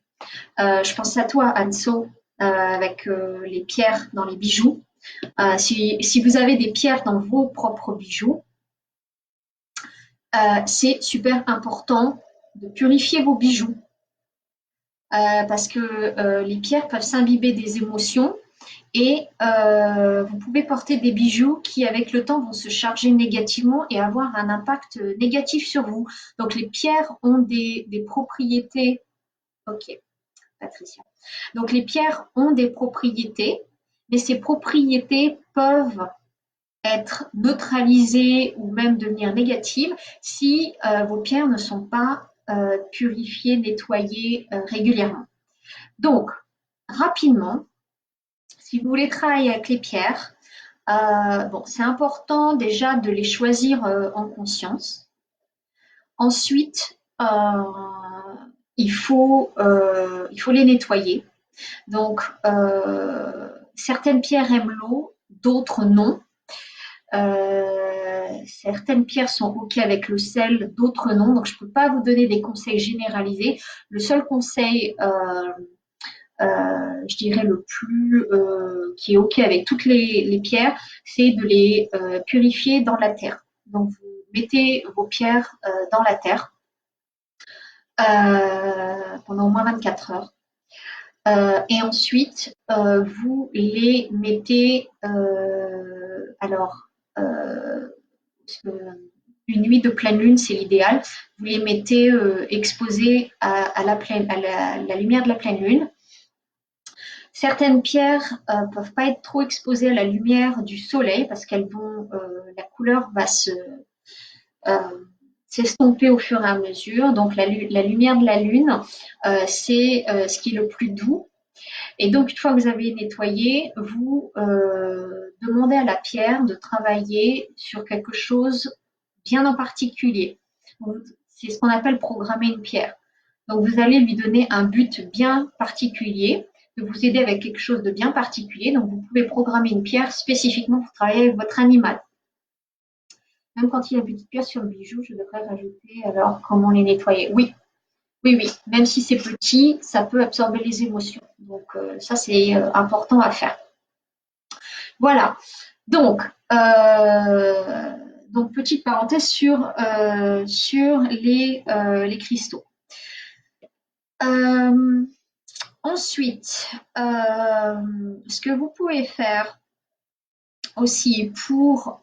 Je pense à toi, Anso, avec les pierres dans les bijoux. Si vous avez des pierres dans vos propres bijoux, c'est super important de purifier vos bijoux parce que les pierres peuvent s'imbiber des émotions et vous pouvez porter des bijoux qui, avec le temps, vont se charger négativement et avoir un impact négatif sur vous. Donc, les pierres ont des propriétés. Ok, Patricia. Donc, les pierres ont des propriétés, mais ces propriétés peuvent être neutralisées ou même devenir négatives si vos pierres ne sont pas purifiées, nettoyées régulièrement. Donc, rapidement, si vous voulez travailler avec les pierres, bon, c'est important déjà de les choisir en conscience. Ensuite, il faut les nettoyer. Donc, certaines pierres aiment l'eau, d'autres non. Certaines pierres sont OK avec le sel, d'autres non. Donc, je ne peux pas vous donner des conseils généralisés. Le seul conseil, je dirais le plus qui est OK avec toutes les pierres, c'est de les purifier dans la terre. Donc, vous mettez vos pierres dans la terre pendant au moins 24 heures. Et ensuite, vous les mettez, alors, une nuit de pleine lune, c'est l'idéal. Vous les mettez exposés à la lumière de la pleine lune. Certaines pierres peuvent pas être trop exposées à la lumière du soleil parce qu'elles vont, la couleur va s'estomper au fur et à mesure. Donc la lumière de la lune, c'est ce qui est le plus doux. Et donc, une fois que vous avez nettoyé, vous demandez à la pierre de travailler sur quelque chose bien en particulier. C'est ce qu'on appelle programmer une pierre. Donc, vous allez lui donner un but bien particulier, de vous aider avec quelque chose de bien particulier. Donc, vous pouvez programmer une pierre spécifiquement pour travailler avec votre animal. Même quand il y a une petite pierre sur le bijou, je devrais rajouter alors comment les nettoyer. Oui, oui, oui, même si c'est petit, ça peut absorber les émotions. Donc ça, c'est important à faire. Voilà. Donc, petite parenthèse sur les cristaux. Ensuite, ce que vous pouvez faire aussi pour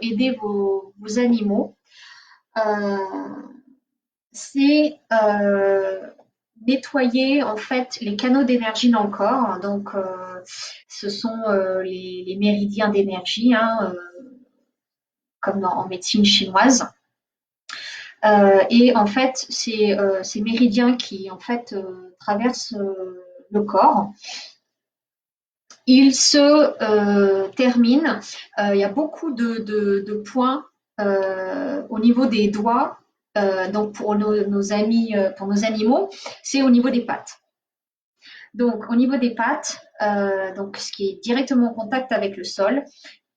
aider vos animaux, c'est nettoyer en fait les canaux d'énergie dans le corps. Donc, ce sont les méridiens d'énergie, hein, comme en médecine chinoise. Et en fait, ces méridiens qui en fait traversent le corps, ils se terminent. Il y a beaucoup de points au niveau des doigts. Donc pour nos amis, pour nos animaux, c'est au niveau des pattes. Donc au niveau des pattes, donc ce qui est directement en contact avec le sol,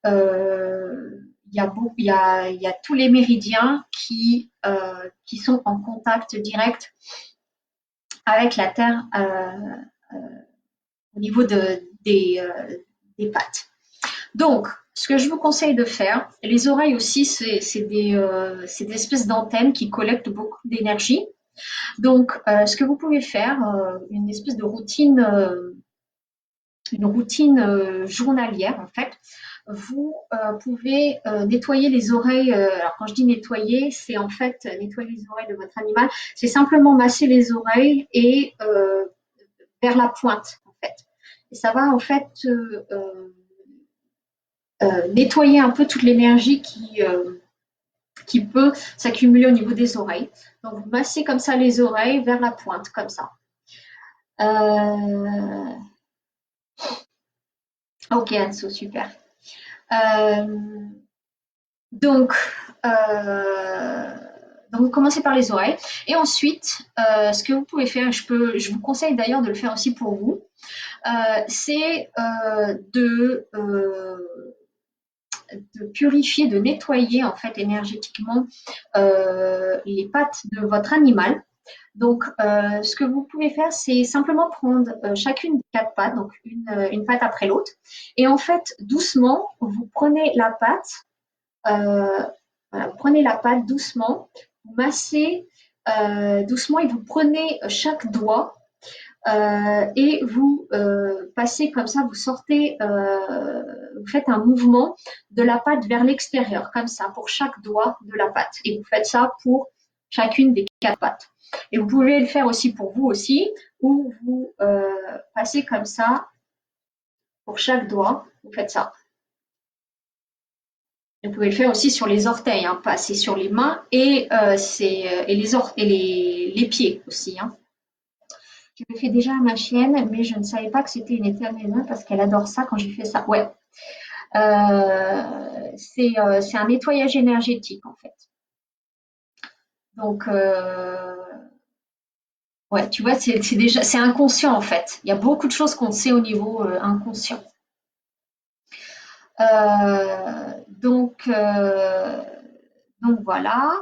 il y a tous les méridiens qui sont en contact direct avec la terre au niveau des pattes. Donc, ce que je vous conseille de faire, les oreilles aussi, c'est des espèces d'antennes qui collectent beaucoup d'énergie. Donc, ce que vous pouvez faire, une espèce de routine, journalière en fait. Vous pouvez nettoyer les oreilles. Alors, quand je dis nettoyer, c'est en fait nettoyer les oreilles de votre animal. C'est simplement masser les oreilles et vers la pointe en fait. Et ça va en fait nettoyer un peu toute l'énergie qui peut s'accumuler au niveau des oreilles. Donc, vous massez comme ça les oreilles vers la pointe, comme ça. Ok, Anso, super. Donc, vous commencez par les oreilles. Et ensuite, ce que vous pouvez faire, je vous conseille d'ailleurs de le faire aussi pour vous, c'est de de purifier, de nettoyer en fait énergétiquement les pattes de votre animal. Donc, ce que vous pouvez faire, c'est simplement prendre chacune des 4 pattes, donc une patte après l'autre, et en fait, doucement, vous prenez la patte, voilà, vous prenez la patte doucement, vous massez doucement et vous prenez chaque doigt et vous passez comme ça, vous sortez, vous faites un mouvement de la patte vers l'extérieur, comme ça, pour chaque doigt de la patte. Et vous faites ça pour chacune des 4 pattes. Et vous pouvez le faire aussi pour vous aussi, où vous passez comme ça pour chaque doigt, vous faites ça. Vous pouvez le faire aussi sur les orteils, hein, passer sur les mains et les pieds aussi. Hein. Je le fais déjà à ma chienne, mais je ne savais pas que c'était une éternelle parce qu'elle adore ça quand j'ai fait ça. Ouais. C'est un nettoyage énergétique en fait. Donc, ouais, tu vois, c'est inconscient en fait. Il y a beaucoup de choses qu'on sait au niveau inconscient. Donc voilà.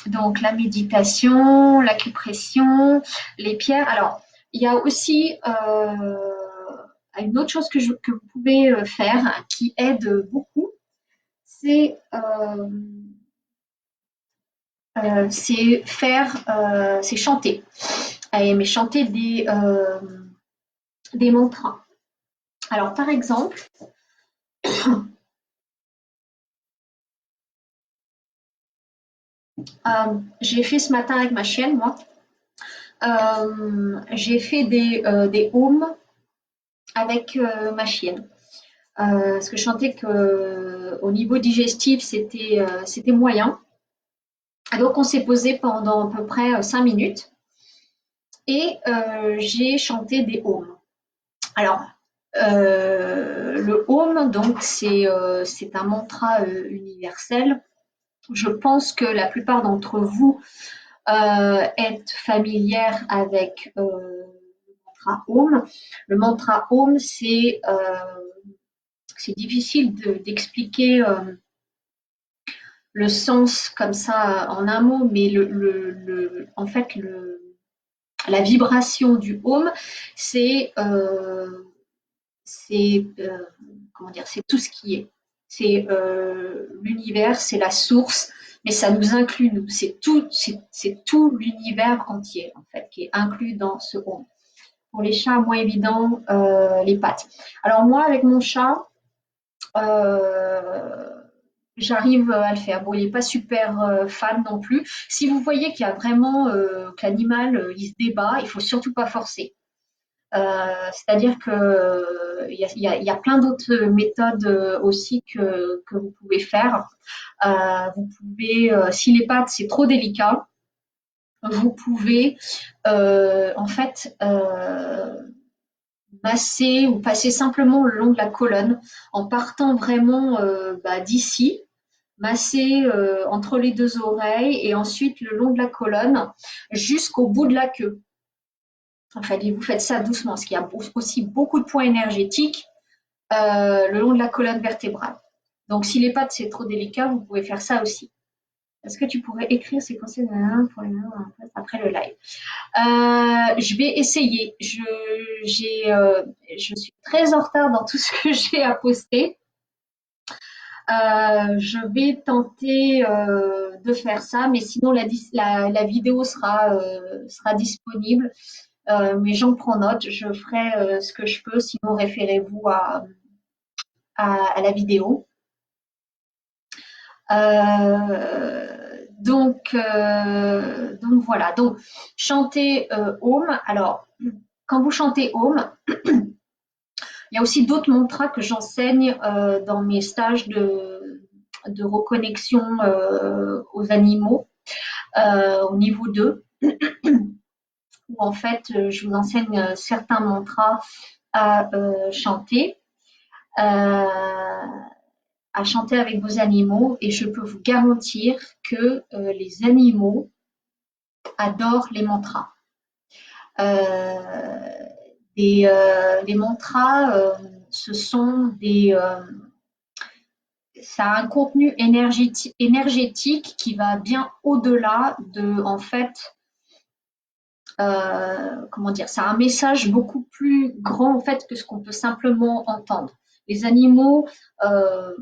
Donc la méditation, l'acupression, les pierres. Alors, il y a aussi une autre chose que vous pouvez faire qui aide beaucoup, c'est c'est chanter. Mais chanter des mantras. Alors, par exemple, j'ai fait ce matin avec ma chienne, moi. J'ai fait des ohms avec ma chienne. Parce que je sentais qu'au niveau digestif, c'était moyen. Donc, on s'est posé pendant à peu près 5 minutes et j'ai chanté des ohms. Alors, le Om, donc c'est un mantra universel. Je pense que la plupart d'entre vous êtes familière avec le mantra Om. Le mantra Om, c'est difficile d'expliquer le sens comme ça en un mot, mais en fait, la vibration du Om, c'est comment dire, c'est tout ce qui est. C'est l'univers, c'est la source, mais ça nous inclut nous. C'est tout l'univers entier en fait qui est inclus dans ce Om. Pour les chats, moins évident, les pattes. Alors moi, avec mon chat, j'arrive à le faire. Bon, il n'est pas super fan non plus. Si vous voyez qu'il y a vraiment que l'animal il se débat, il faut surtout pas forcer. C'est-à-dire que il y a plein d'autres méthodes aussi que vous pouvez faire. Vous pouvez, si les pattes c'est trop délicat, vous pouvez en fait masser ou passer simplement le long de la colonne en partant vraiment d'ici, masser entre les deux oreilles et ensuite le long de la colonne jusqu'au bout de la queue. En fait, vous faites ça doucement, parce qu'il y a aussi beaucoup de points énergétiques le long de la colonne vertébrale. Donc, si les pattes c'est trop délicat, vous pouvez faire ça aussi. Est-ce que tu pourrais écrire ces conseils pour les après le live? Je vais essayer. Je suis très en retard dans tout ce que j'ai à poster. Je vais tenter de faire ça, mais sinon la vidéo sera disponible. Mais j'en prends note, je ferai ce que je peux, sinon référez-vous à la vidéo. Donc voilà, donc chanter Om. Alors, quand vous chantez Om, il y a aussi d'autres mantras que j'enseigne dans mes stages de reconnexion aux animaux au niveau 2, où en fait je vous enseigne certains mantras à chanter. À chanter avec vos animaux et je peux vous garantir que les animaux adorent les mantras. Les mantras, ce sont ça a un contenu énergétique qui va bien au-delà de, en fait, comment dire, ça a un message beaucoup plus grand en fait que ce qu'on peut simplement entendre. Les animaux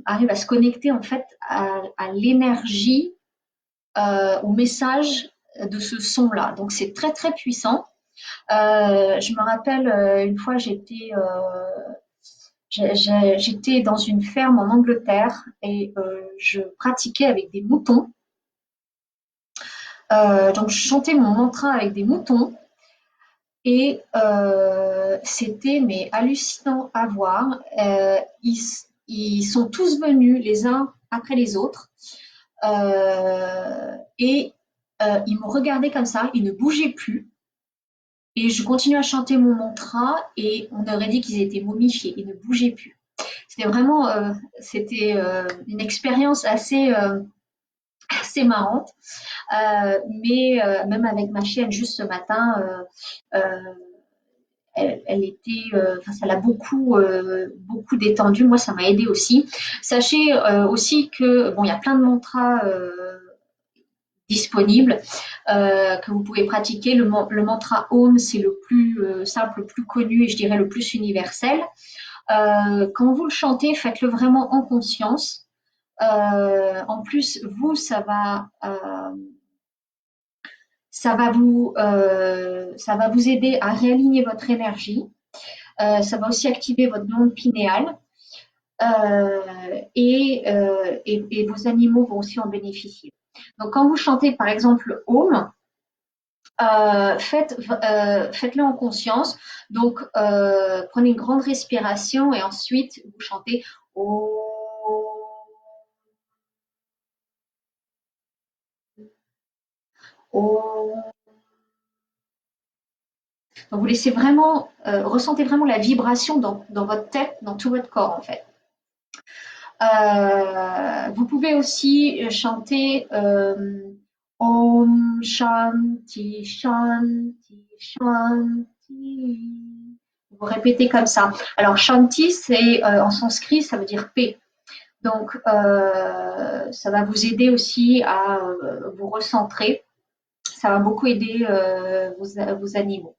arrivent à se connecter en fait à l'énergie, au message de ce son-là. Donc c'est très très puissant. Je me rappelle une fois j'étais dans une ferme en Angleterre et je pratiquais avec des moutons. Donc je chantais mon mantra avec des moutons et c'était mais hallucinant à voir. Ils sont tous venus les uns après les autres et ils m'ont regardé comme ça, ils ne bougeaient plus. Et je continuais à chanter mon mantra et on aurait dit qu'ils étaient momifiés, ils ne bougeaient plus. C'était vraiment une expérience assez marrante. Mais même avec ma chienne juste ce matin, elle était, enfin, ça l'a beaucoup détendue. Moi, ça m'a aidé aussi. Sachez aussi que bon, il y a plein de mantras disponibles que vous pouvez pratiquer. Le mantra Om, c'est le plus simple, le plus connu et je dirais le plus universel. Quand vous le chantez, faites-le vraiment en conscience. En plus, vous, ça va vous aider à réaligner votre énergie. Ça va aussi activer votre glande pinéale et vos animaux vont aussi en bénéficier. Donc, quand vous chantez par exemple Om, faites-le en conscience. Donc, prenez une grande respiration et ensuite vous chantez Om. Om. Donc, vous laissez vraiment, ressentez vraiment la vibration dans votre tête, dans tout votre corps en fait. Vous pouvez aussi chanter Om Shanti Shanti Shanti. Vous répétez comme ça. Alors Shanti, c'est en sanskrit, ça veut dire paix. Donc ça va vous aider aussi à vous recentrer. Ça va beaucoup aider vos animaux.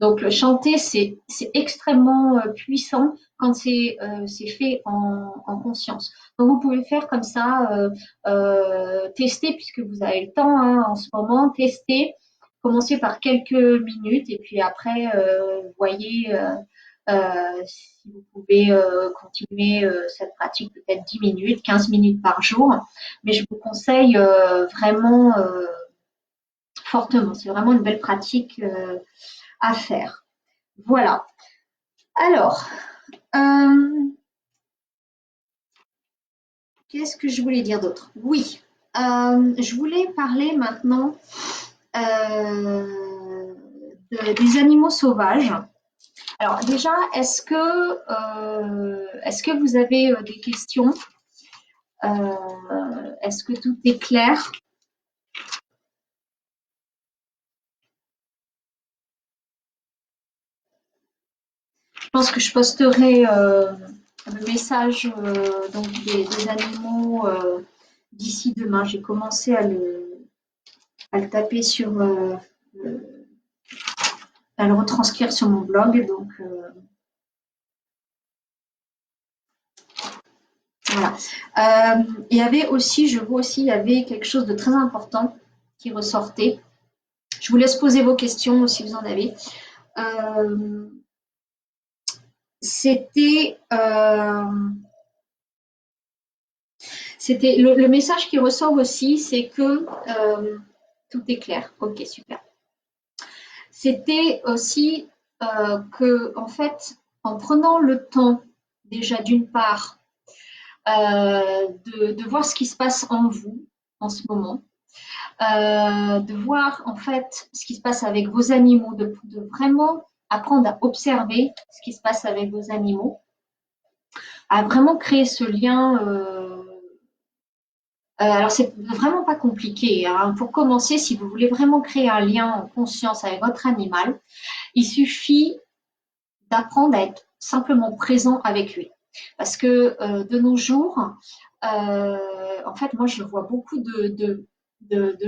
Donc le chanter, c'est extrêmement puissant quand c'est fait en conscience. Donc vous pouvez faire comme ça, tester puisque vous avez le temps hein, en ce moment, tester, commencer par quelques minutes et puis après voyez si vous pouvez continuer cette pratique peut-être 10 minutes, 15 minutes par jour. Mais je vous conseille vraiment fortement. C'est vraiment une belle pratique à faire. Voilà. Alors, qu'est-ce que je voulais dire d'autre? Oui, je voulais parler maintenant des animaux sauvages. Alors déjà, est-ce que vous avez des questions? Est-ce que tout est clair? Je pense que je posterai le message donc des animaux d'ici demain. J'ai commencé à le taper à le retranscrire sur mon blog. Donc voilà. Il y avait aussi, je vois aussi, il y avait quelque chose de très important qui ressortait. Je vous laisse poser vos questions si vous en avez. C'était le message qui ressort aussi, c'est que tout est clair. Ok, super. C'était aussi que, en fait, en prenant le temps, déjà d'une part, de voir ce qui se passe en vous en ce moment, de voir en fait ce qui se passe avec vos animaux, de vraiment apprendre à observer ce qui se passe avec vos animaux, à vraiment créer ce lien. Alors c'est vraiment pas compliqué, hein. Pour commencer, si vous voulez vraiment créer un lien en conscience avec votre animal, il suffit d'apprendre à être simplement présent avec lui. Parce que de nos jours, en fait, moi, je vois beaucoup de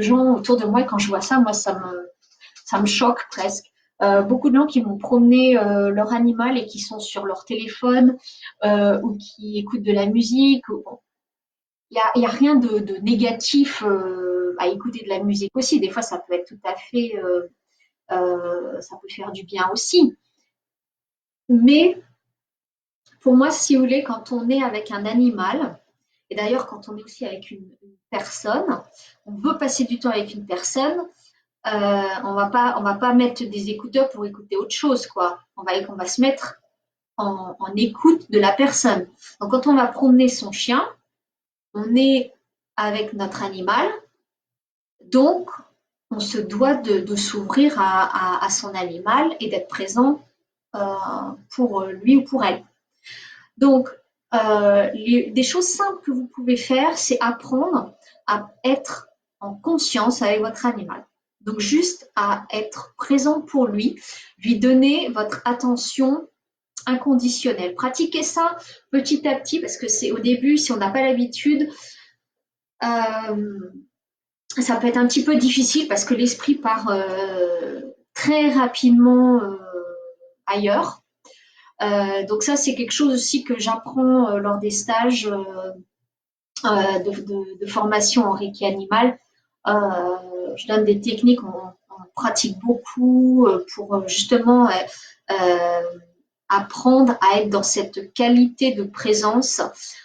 gens autour de moi et quand je vois ça, moi, ça me choque presque. Beaucoup de gens qui vont promener leur animal et qui sont sur leur téléphone ou qui écoutent de la musique. Bon, y a rien de négatif à écouter de la musique aussi. Des fois, ça peut être tout à fait, ça peut faire du bien aussi. Mais pour moi, si vous voulez, quand on est avec un animal, et d'ailleurs quand on est aussi avec une personne, on veut passer du temps avec une personne, on va pas mettre des écouteurs pour écouter autre chose, quoi. On va se mettre en écoute de la personne. Donc quand on va promener son chien, on est avec notre animal, donc on se doit de s'ouvrir à son animal et d'être présent pour lui ou pour elle. Donc, des choses simples que vous pouvez faire, c'est apprendre à être en conscience avec votre animal. Donc, juste à être présent pour lui, lui donner votre attention inconditionnelle. Pratiquez ça petit à petit parce que c'est au début, si on n'a pas l'habitude, ça peut être un petit peu difficile parce que l'esprit part très rapidement ailleurs. Donc ça, c'est quelque chose aussi que j'apprends lors des stages de formation en Reiki animal. Je donne des techniques, on pratique beaucoup pour justement apprendre à être dans cette qualité de présence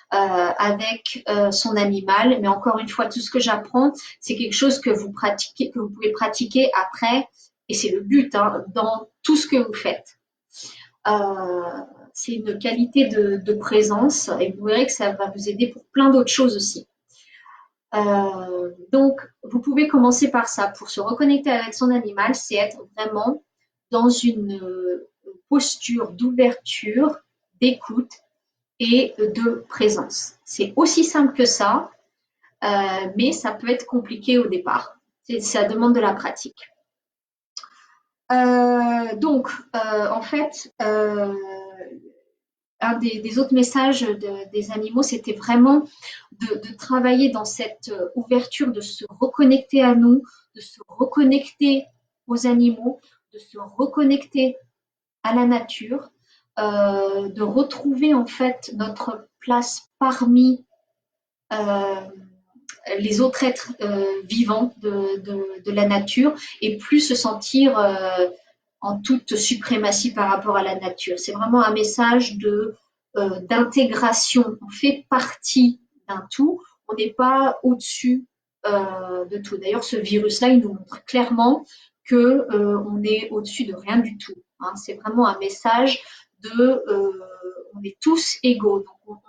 avec son animal. Mais encore une fois, tout ce que j'apprends, c'est quelque chose que vous pratiquez, que vous pouvez pratiquer après, et c'est le but hein, dans tout ce que vous faites. C'est une qualité de présence et vous verrez que ça va vous aider pour plein d'autres choses aussi. Donc, vous pouvez commencer par ça. Pour se reconnecter avec son animal, c'est être vraiment dans une posture d'ouverture, d'écoute et de présence. C'est aussi simple que ça, mais ça peut être compliqué au départ. Ça demande de la pratique. Donc, en fait, un des autres messages des animaux, c'était vraiment de travailler dans cette ouverture, de se reconnecter à nous, de se reconnecter aux animaux, de se reconnecter à la nature, de retrouver en fait notre place parmi les autres êtres vivants de la nature et plus se sentir en toute suprématie par rapport à la nature. C'est vraiment un message d'intégration. On fait partie d'un tout. On n'est pas au-dessus de tout. D'ailleurs, ce virus-là, il nous montre clairement que on est au-dessus de rien du tout. Hein. C'est vraiment un message de on est tous égaux. Donc,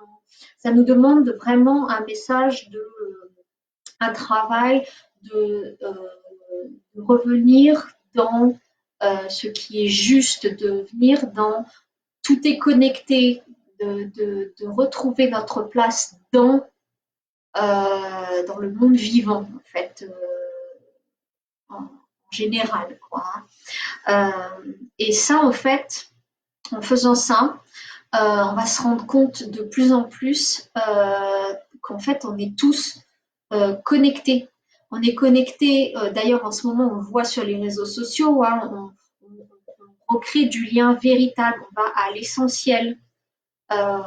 ça nous demande vraiment un message un travail de revenir dans ce qui est juste, de venir dans tout est connecté, de retrouver notre place dans le monde vivant, en fait, en général. Quoi. Et ça, en fait, en faisant ça, on va se rendre compte de plus en plus qu'en fait, on est tous connectés. On est connectés, d'ailleurs en ce moment on le voit sur les réseaux sociaux, hein, on recrée du lien véritable, on va à l'essentiel, on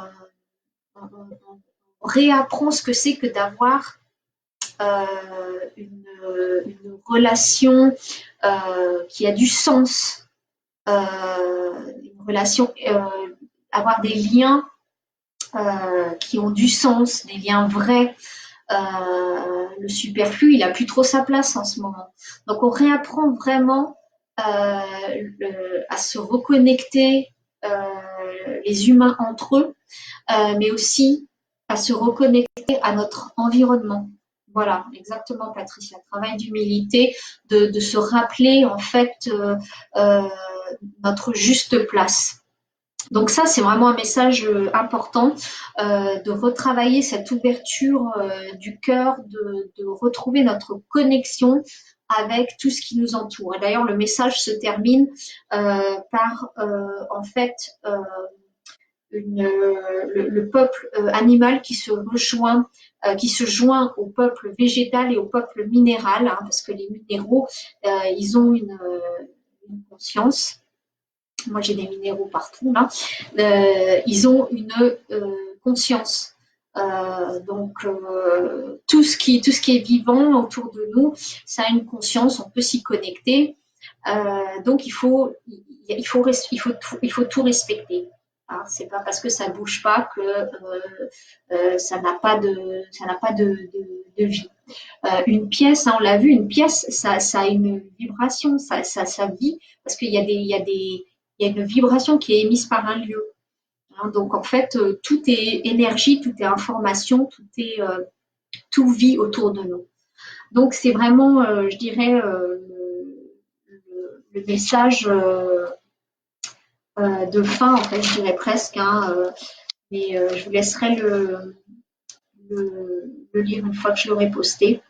réapprend ce que c'est que d'avoir une relation qui a du sens, une relation, avoir des liens qui ont du sens, des liens vrais. Le superflu, il a plus trop sa place en ce moment. Donc, on réapprend vraiment à se reconnecter les humains entre eux, mais aussi à se reconnecter à notre environnement. Voilà, exactement, Patricia. Travail d'humilité, de se rappeler en fait notre juste place. Donc ça, c'est vraiment un message important de retravailler cette ouverture du cœur, de retrouver notre connexion avec tout ce qui nous entoure. Et d'ailleurs, le message se termine par, en fait, le peuple animal qui se joint au peuple végétal et au peuple minéral, hein, parce que les minéraux, ils ont une conscience. Moi, j'ai des minéraux partout là. Ils ont une conscience. Donc, tout ce qui est vivant autour de nous, ça a une conscience, on peut s'y connecter. Donc, il faut tout respecter. Hein, c'est pas parce que ça bouge pas que ça n'a pas de vie. Une pièce, hein, on l'a vu, une pièce, ça a une vibration, ça vit parce qu'il y a une vibration qui est émise par un lieu. Hein, donc en fait, tout est énergie, tout est information, tout vit autour de nous. Donc c'est vraiment, je dirais, le message de fin, en fait, je dirais presque. Hein, mais je vous laisserai le lire une fois que je l'aurai posté.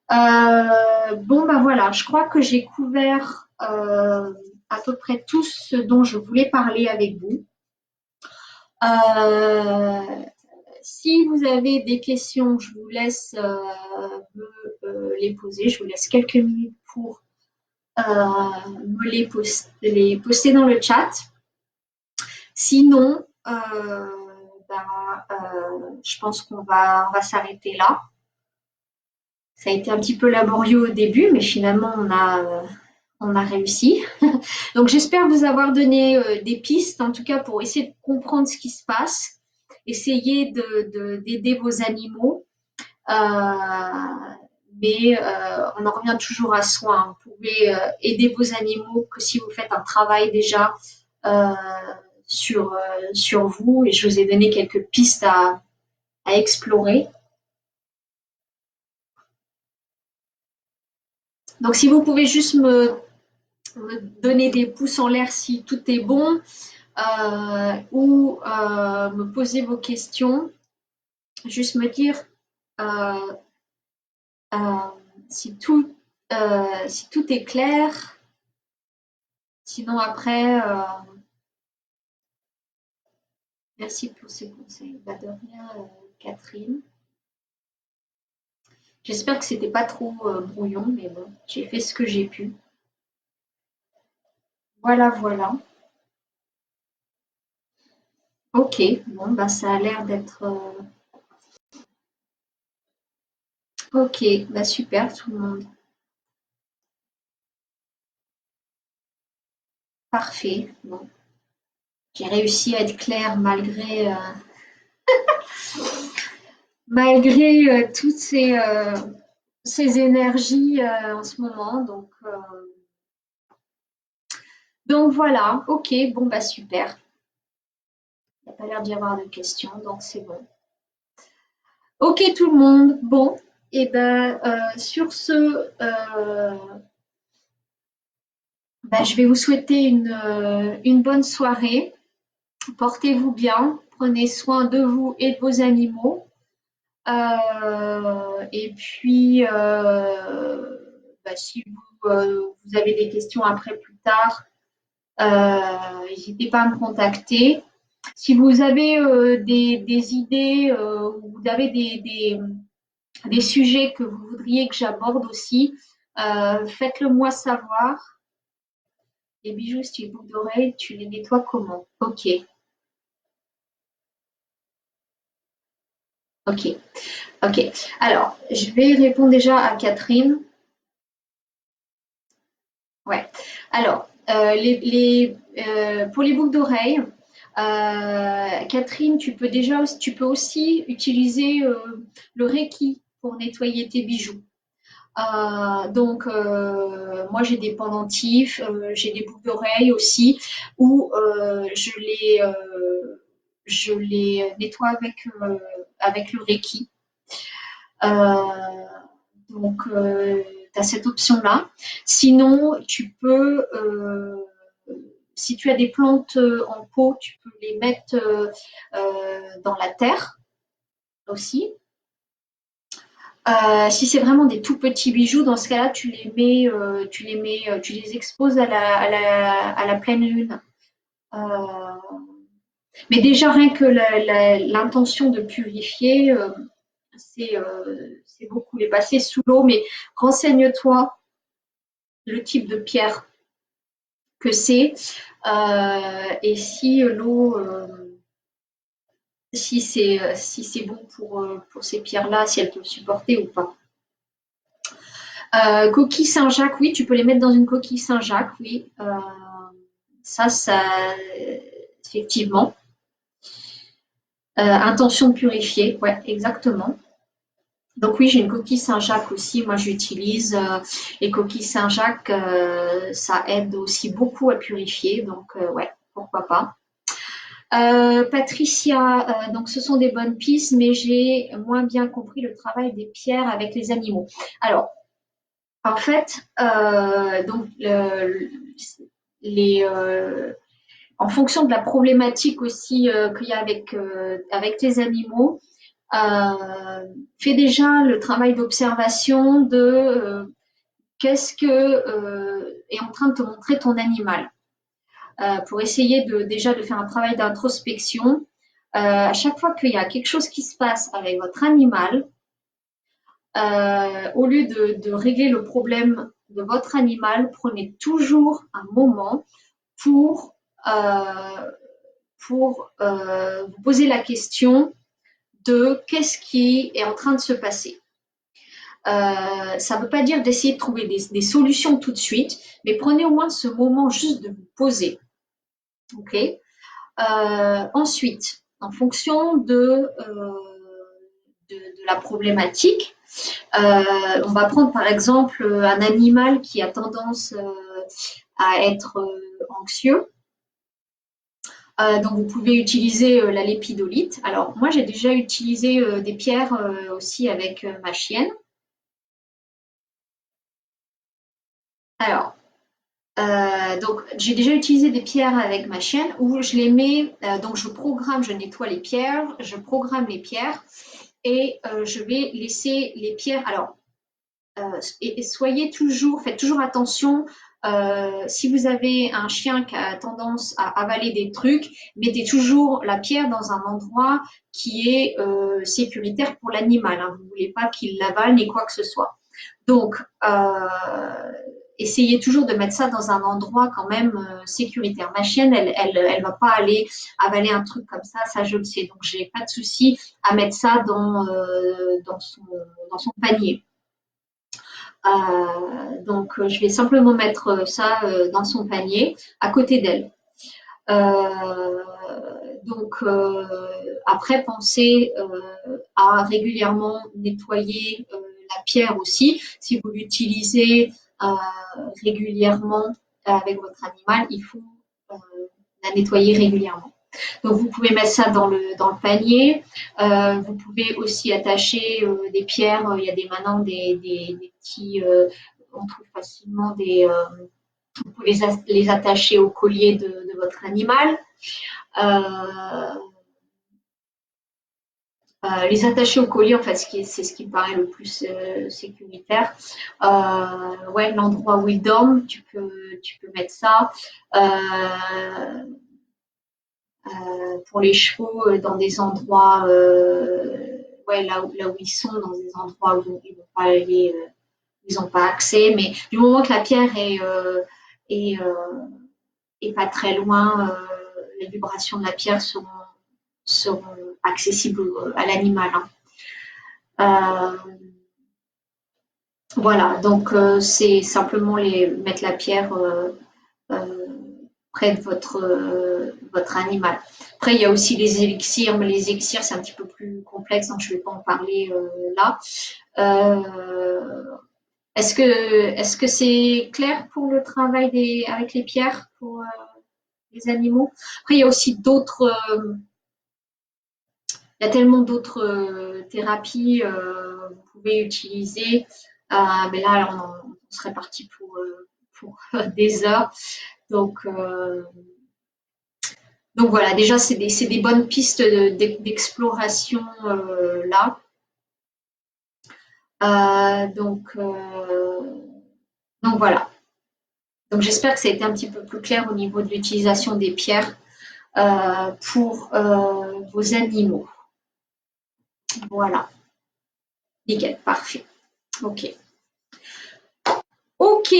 Bon, ben voilà, je crois que j'ai couvert à peu près tout ce dont je voulais parler avec vous. Si vous avez des questions, je vous laisse me les poser. Je vous laisse quelques minutes pour me les poster dans le chat. Sinon, je pense qu'on va s'arrêter là. Ça a été un petit peu laborieux au début, mais finalement, on a réussi. Donc, j'espère vous avoir donné des pistes, en tout cas pour essayer de comprendre ce qui se passe, essayer d'aider vos animaux. Mais on en revient toujours à soi. Hein. Vous pouvez aider vos animaux que si vous faites un travail déjà sur vous. Et je vous ai donné quelques pistes à explorer. Donc, si vous pouvez juste me donner des pouces en l'air si tout est bon ou me poser vos questions, juste me dire si tout est clair. Sinon, après, merci pour ces conseils. Bah, de rien, Catherine. J'espère que c'était pas trop brouillon, mais bon, j'ai fait ce que j'ai pu. Voilà, voilà. Ok, bon, bah ça a l'air d'être. Ok, bah super tout le monde. Parfait. Bon, j'ai réussi à être claire malgré toutes ces énergies en ce moment. Donc voilà, ok, bon bah super. Il n'y a pas l'air d'y avoir de questions, donc c'est bon. Ok tout le monde, bon, et ben sur ce, je vais vous souhaiter une bonne soirée. Portez-vous bien, prenez soin de vous et de vos animaux. Et puis, si vous avez des questions après plus tard, n'hésitez pas à me contacter. Si vous avez des idées ou vous avez des sujets que vous voudriez que j'aborde aussi, faites-le moi savoir. Les bijoux, si tu boucles d'oreilles, tu les nettoies comment? Ok. Ok. Ok. Alors, je vais répondre déjà à Catherine. Ouais. Alors, pour les boucles d'oreilles, Catherine, tu peux aussi utiliser le Reiki pour nettoyer tes bijoux. Moi j'ai des pendentifs, j'ai des boucles d'oreilles aussi où je les nettoie avec le Reiki. Euh, tu as cette option-là. Sinon, si tu as des plantes en pot, tu peux les mettre dans la terre aussi. Si c'est vraiment des tout petits bijoux, dans ce cas-là, tu les exposes à la pleine lune. Mais déjà, rien que l'intention de purifier, c'est beaucoup. Les passer sous l'eau, mais renseigne-toi le type de pierre que c'est et si l'eau, si c'est bon pour ces pierres-là, si elles peuvent supporter ou pas. Coquille Saint-Jacques, oui, tu peux les mettre dans une coquille Saint-Jacques, oui. Ça, effectivement. Intention de purifier, ouais, exactement. Donc oui, j'ai une coquille Saint-Jacques aussi. Moi, j'utilise les coquilles Saint-Jacques. Ça aide aussi beaucoup à purifier. Donc ouais, pourquoi pas. Patricia, donc ce sont des bonnes pistes, mais j'ai moins bien compris le travail des pierres avec les animaux. Alors, en fait, donc les, en fonction de la problématique aussi qu'il y a avec les animaux, fais déjà le travail d'observation de qu'est-ce que est en train de te montrer ton animal. Pour essayer déjà de faire un travail d'introspection. À chaque fois qu'il y a quelque chose qui se passe avec votre animal, au lieu de régler le problème de votre animal, prenez toujours un moment pour, euh, vous poser la question de qu'est-ce qui est en train de se passer. Ça ne veut pas dire d'essayer de trouver des solutions tout de suite, mais prenez au moins ce moment juste de vous poser. Ok. Ensuite, en fonction de la problématique, on va prendre par exemple un animal qui a tendance à être anxieux. Donc vous pouvez utiliser la lépidolite. Alors moi j'ai déjà utilisé des pierres aussi avec ma chienne. Alors donc j'ai déjà utilisé des pierres avec ma chienne où je les mets, donc je nettoie les pierres, je programme les pierres et je vais laisser les pierres. Alors et faites toujours attention. Si vous avez un chien qui a tendance à avaler des trucs, mettez toujours la pierre dans un endroit qui est sécuritaire pour l'animal. Hein. Vous ne voulez pas qu'il l'avale ni quoi que ce soit. Donc, essayez toujours de mettre ça dans un endroit quand même sécuritaire. Ma chienne, elle va pas aller avaler un truc comme ça je le sais. Donc, j'ai pas de souci à mettre ça dans son panier. Donc, je vais simplement mettre ça dans son panier à côté d'elle. Euh, donc, après, pensez à régulièrement nettoyer la pierre aussi. Si vous l'utilisez régulièrement avec votre animal, il faut la nettoyer régulièrement. Donc, vous pouvez mettre ça dans le panier. Vous pouvez aussi attacher des pierres. Il y a maintenant des petits. On trouve facilement vous pouvez les attacher au collier de votre animal. Euh, les attacher au collier, en fait, c'est ce qui me paraît le plus sécuritaire. Ouais, l'endroit où ils dorment, tu peux mettre ça. Pour les chevaux, dans des endroits, ouais, là où ils sont, dans des endroits où ils vont pas aller, ils n'ont pas accès. Mais du moment que la pierre est, est pas très loin, les vibrations de la pierre seront accessibles à l'animal. Hein. Voilà, donc c'est simplement mettre la pierre euh, près de votre animal. Après, il y a aussi les élixirs, mais les élixirs, c'est un petit peu plus complexe, donc je ne vais pas en parler là. Est-ce que c'est clair pour le travail avec les pierres pour les animaux? Après, il y a aussi d'autres, il y a tellement d'autres thérapies que vous pouvez utiliser, mais là, on serait parti pour des heures. Donc, donc voilà, déjà, c'est des bonnes pistes d'exploration là. Donc voilà. Donc j'espère que ça a été un petit peu plus clair au niveau de l'utilisation des pierres. pour vos animaux. Voilà, nickel, parfait. Ok. Ok,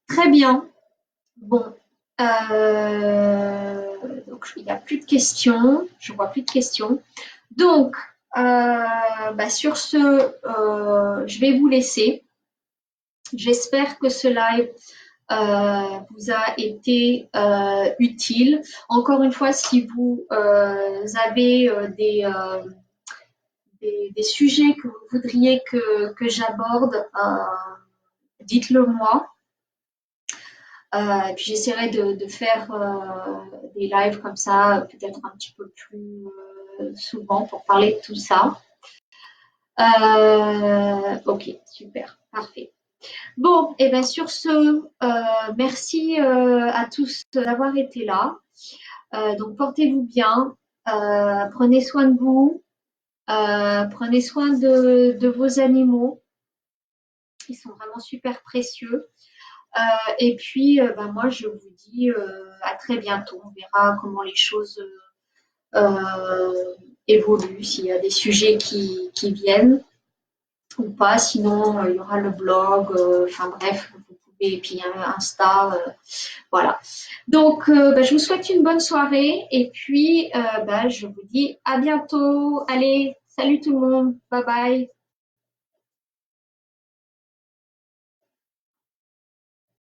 très bien. Bon, donc il n'y a plus de questions, je vois plus de questions. Donc, sur ce, je vais vous laisser. J'espère que ce live vous a été utile. Encore une fois, si vous avez des sujets que vous voudriez que j'aborde, dites-le moi. Puis j'essaierai de faire des lives comme ça, peut-être un petit peu plus souvent pour parler de tout ça. Ok, super, parfait. Bon, et bien sur ce, merci à tous d'avoir été là. Donc portez-vous bien, prenez soin de vous, prenez soin de vos animaux. Ils sont vraiment super précieux. Et puis, moi, je vous dis à très bientôt. On verra comment les choses évoluent, s'il y a des sujets qui viennent ou pas. Sinon, il y aura le blog. Enfin bref, vous pouvez, et puis Insta. Voilà. Donc, je vous souhaite une bonne soirée. Et puis, je vous dis à bientôt. Allez, salut tout le monde. Bye bye.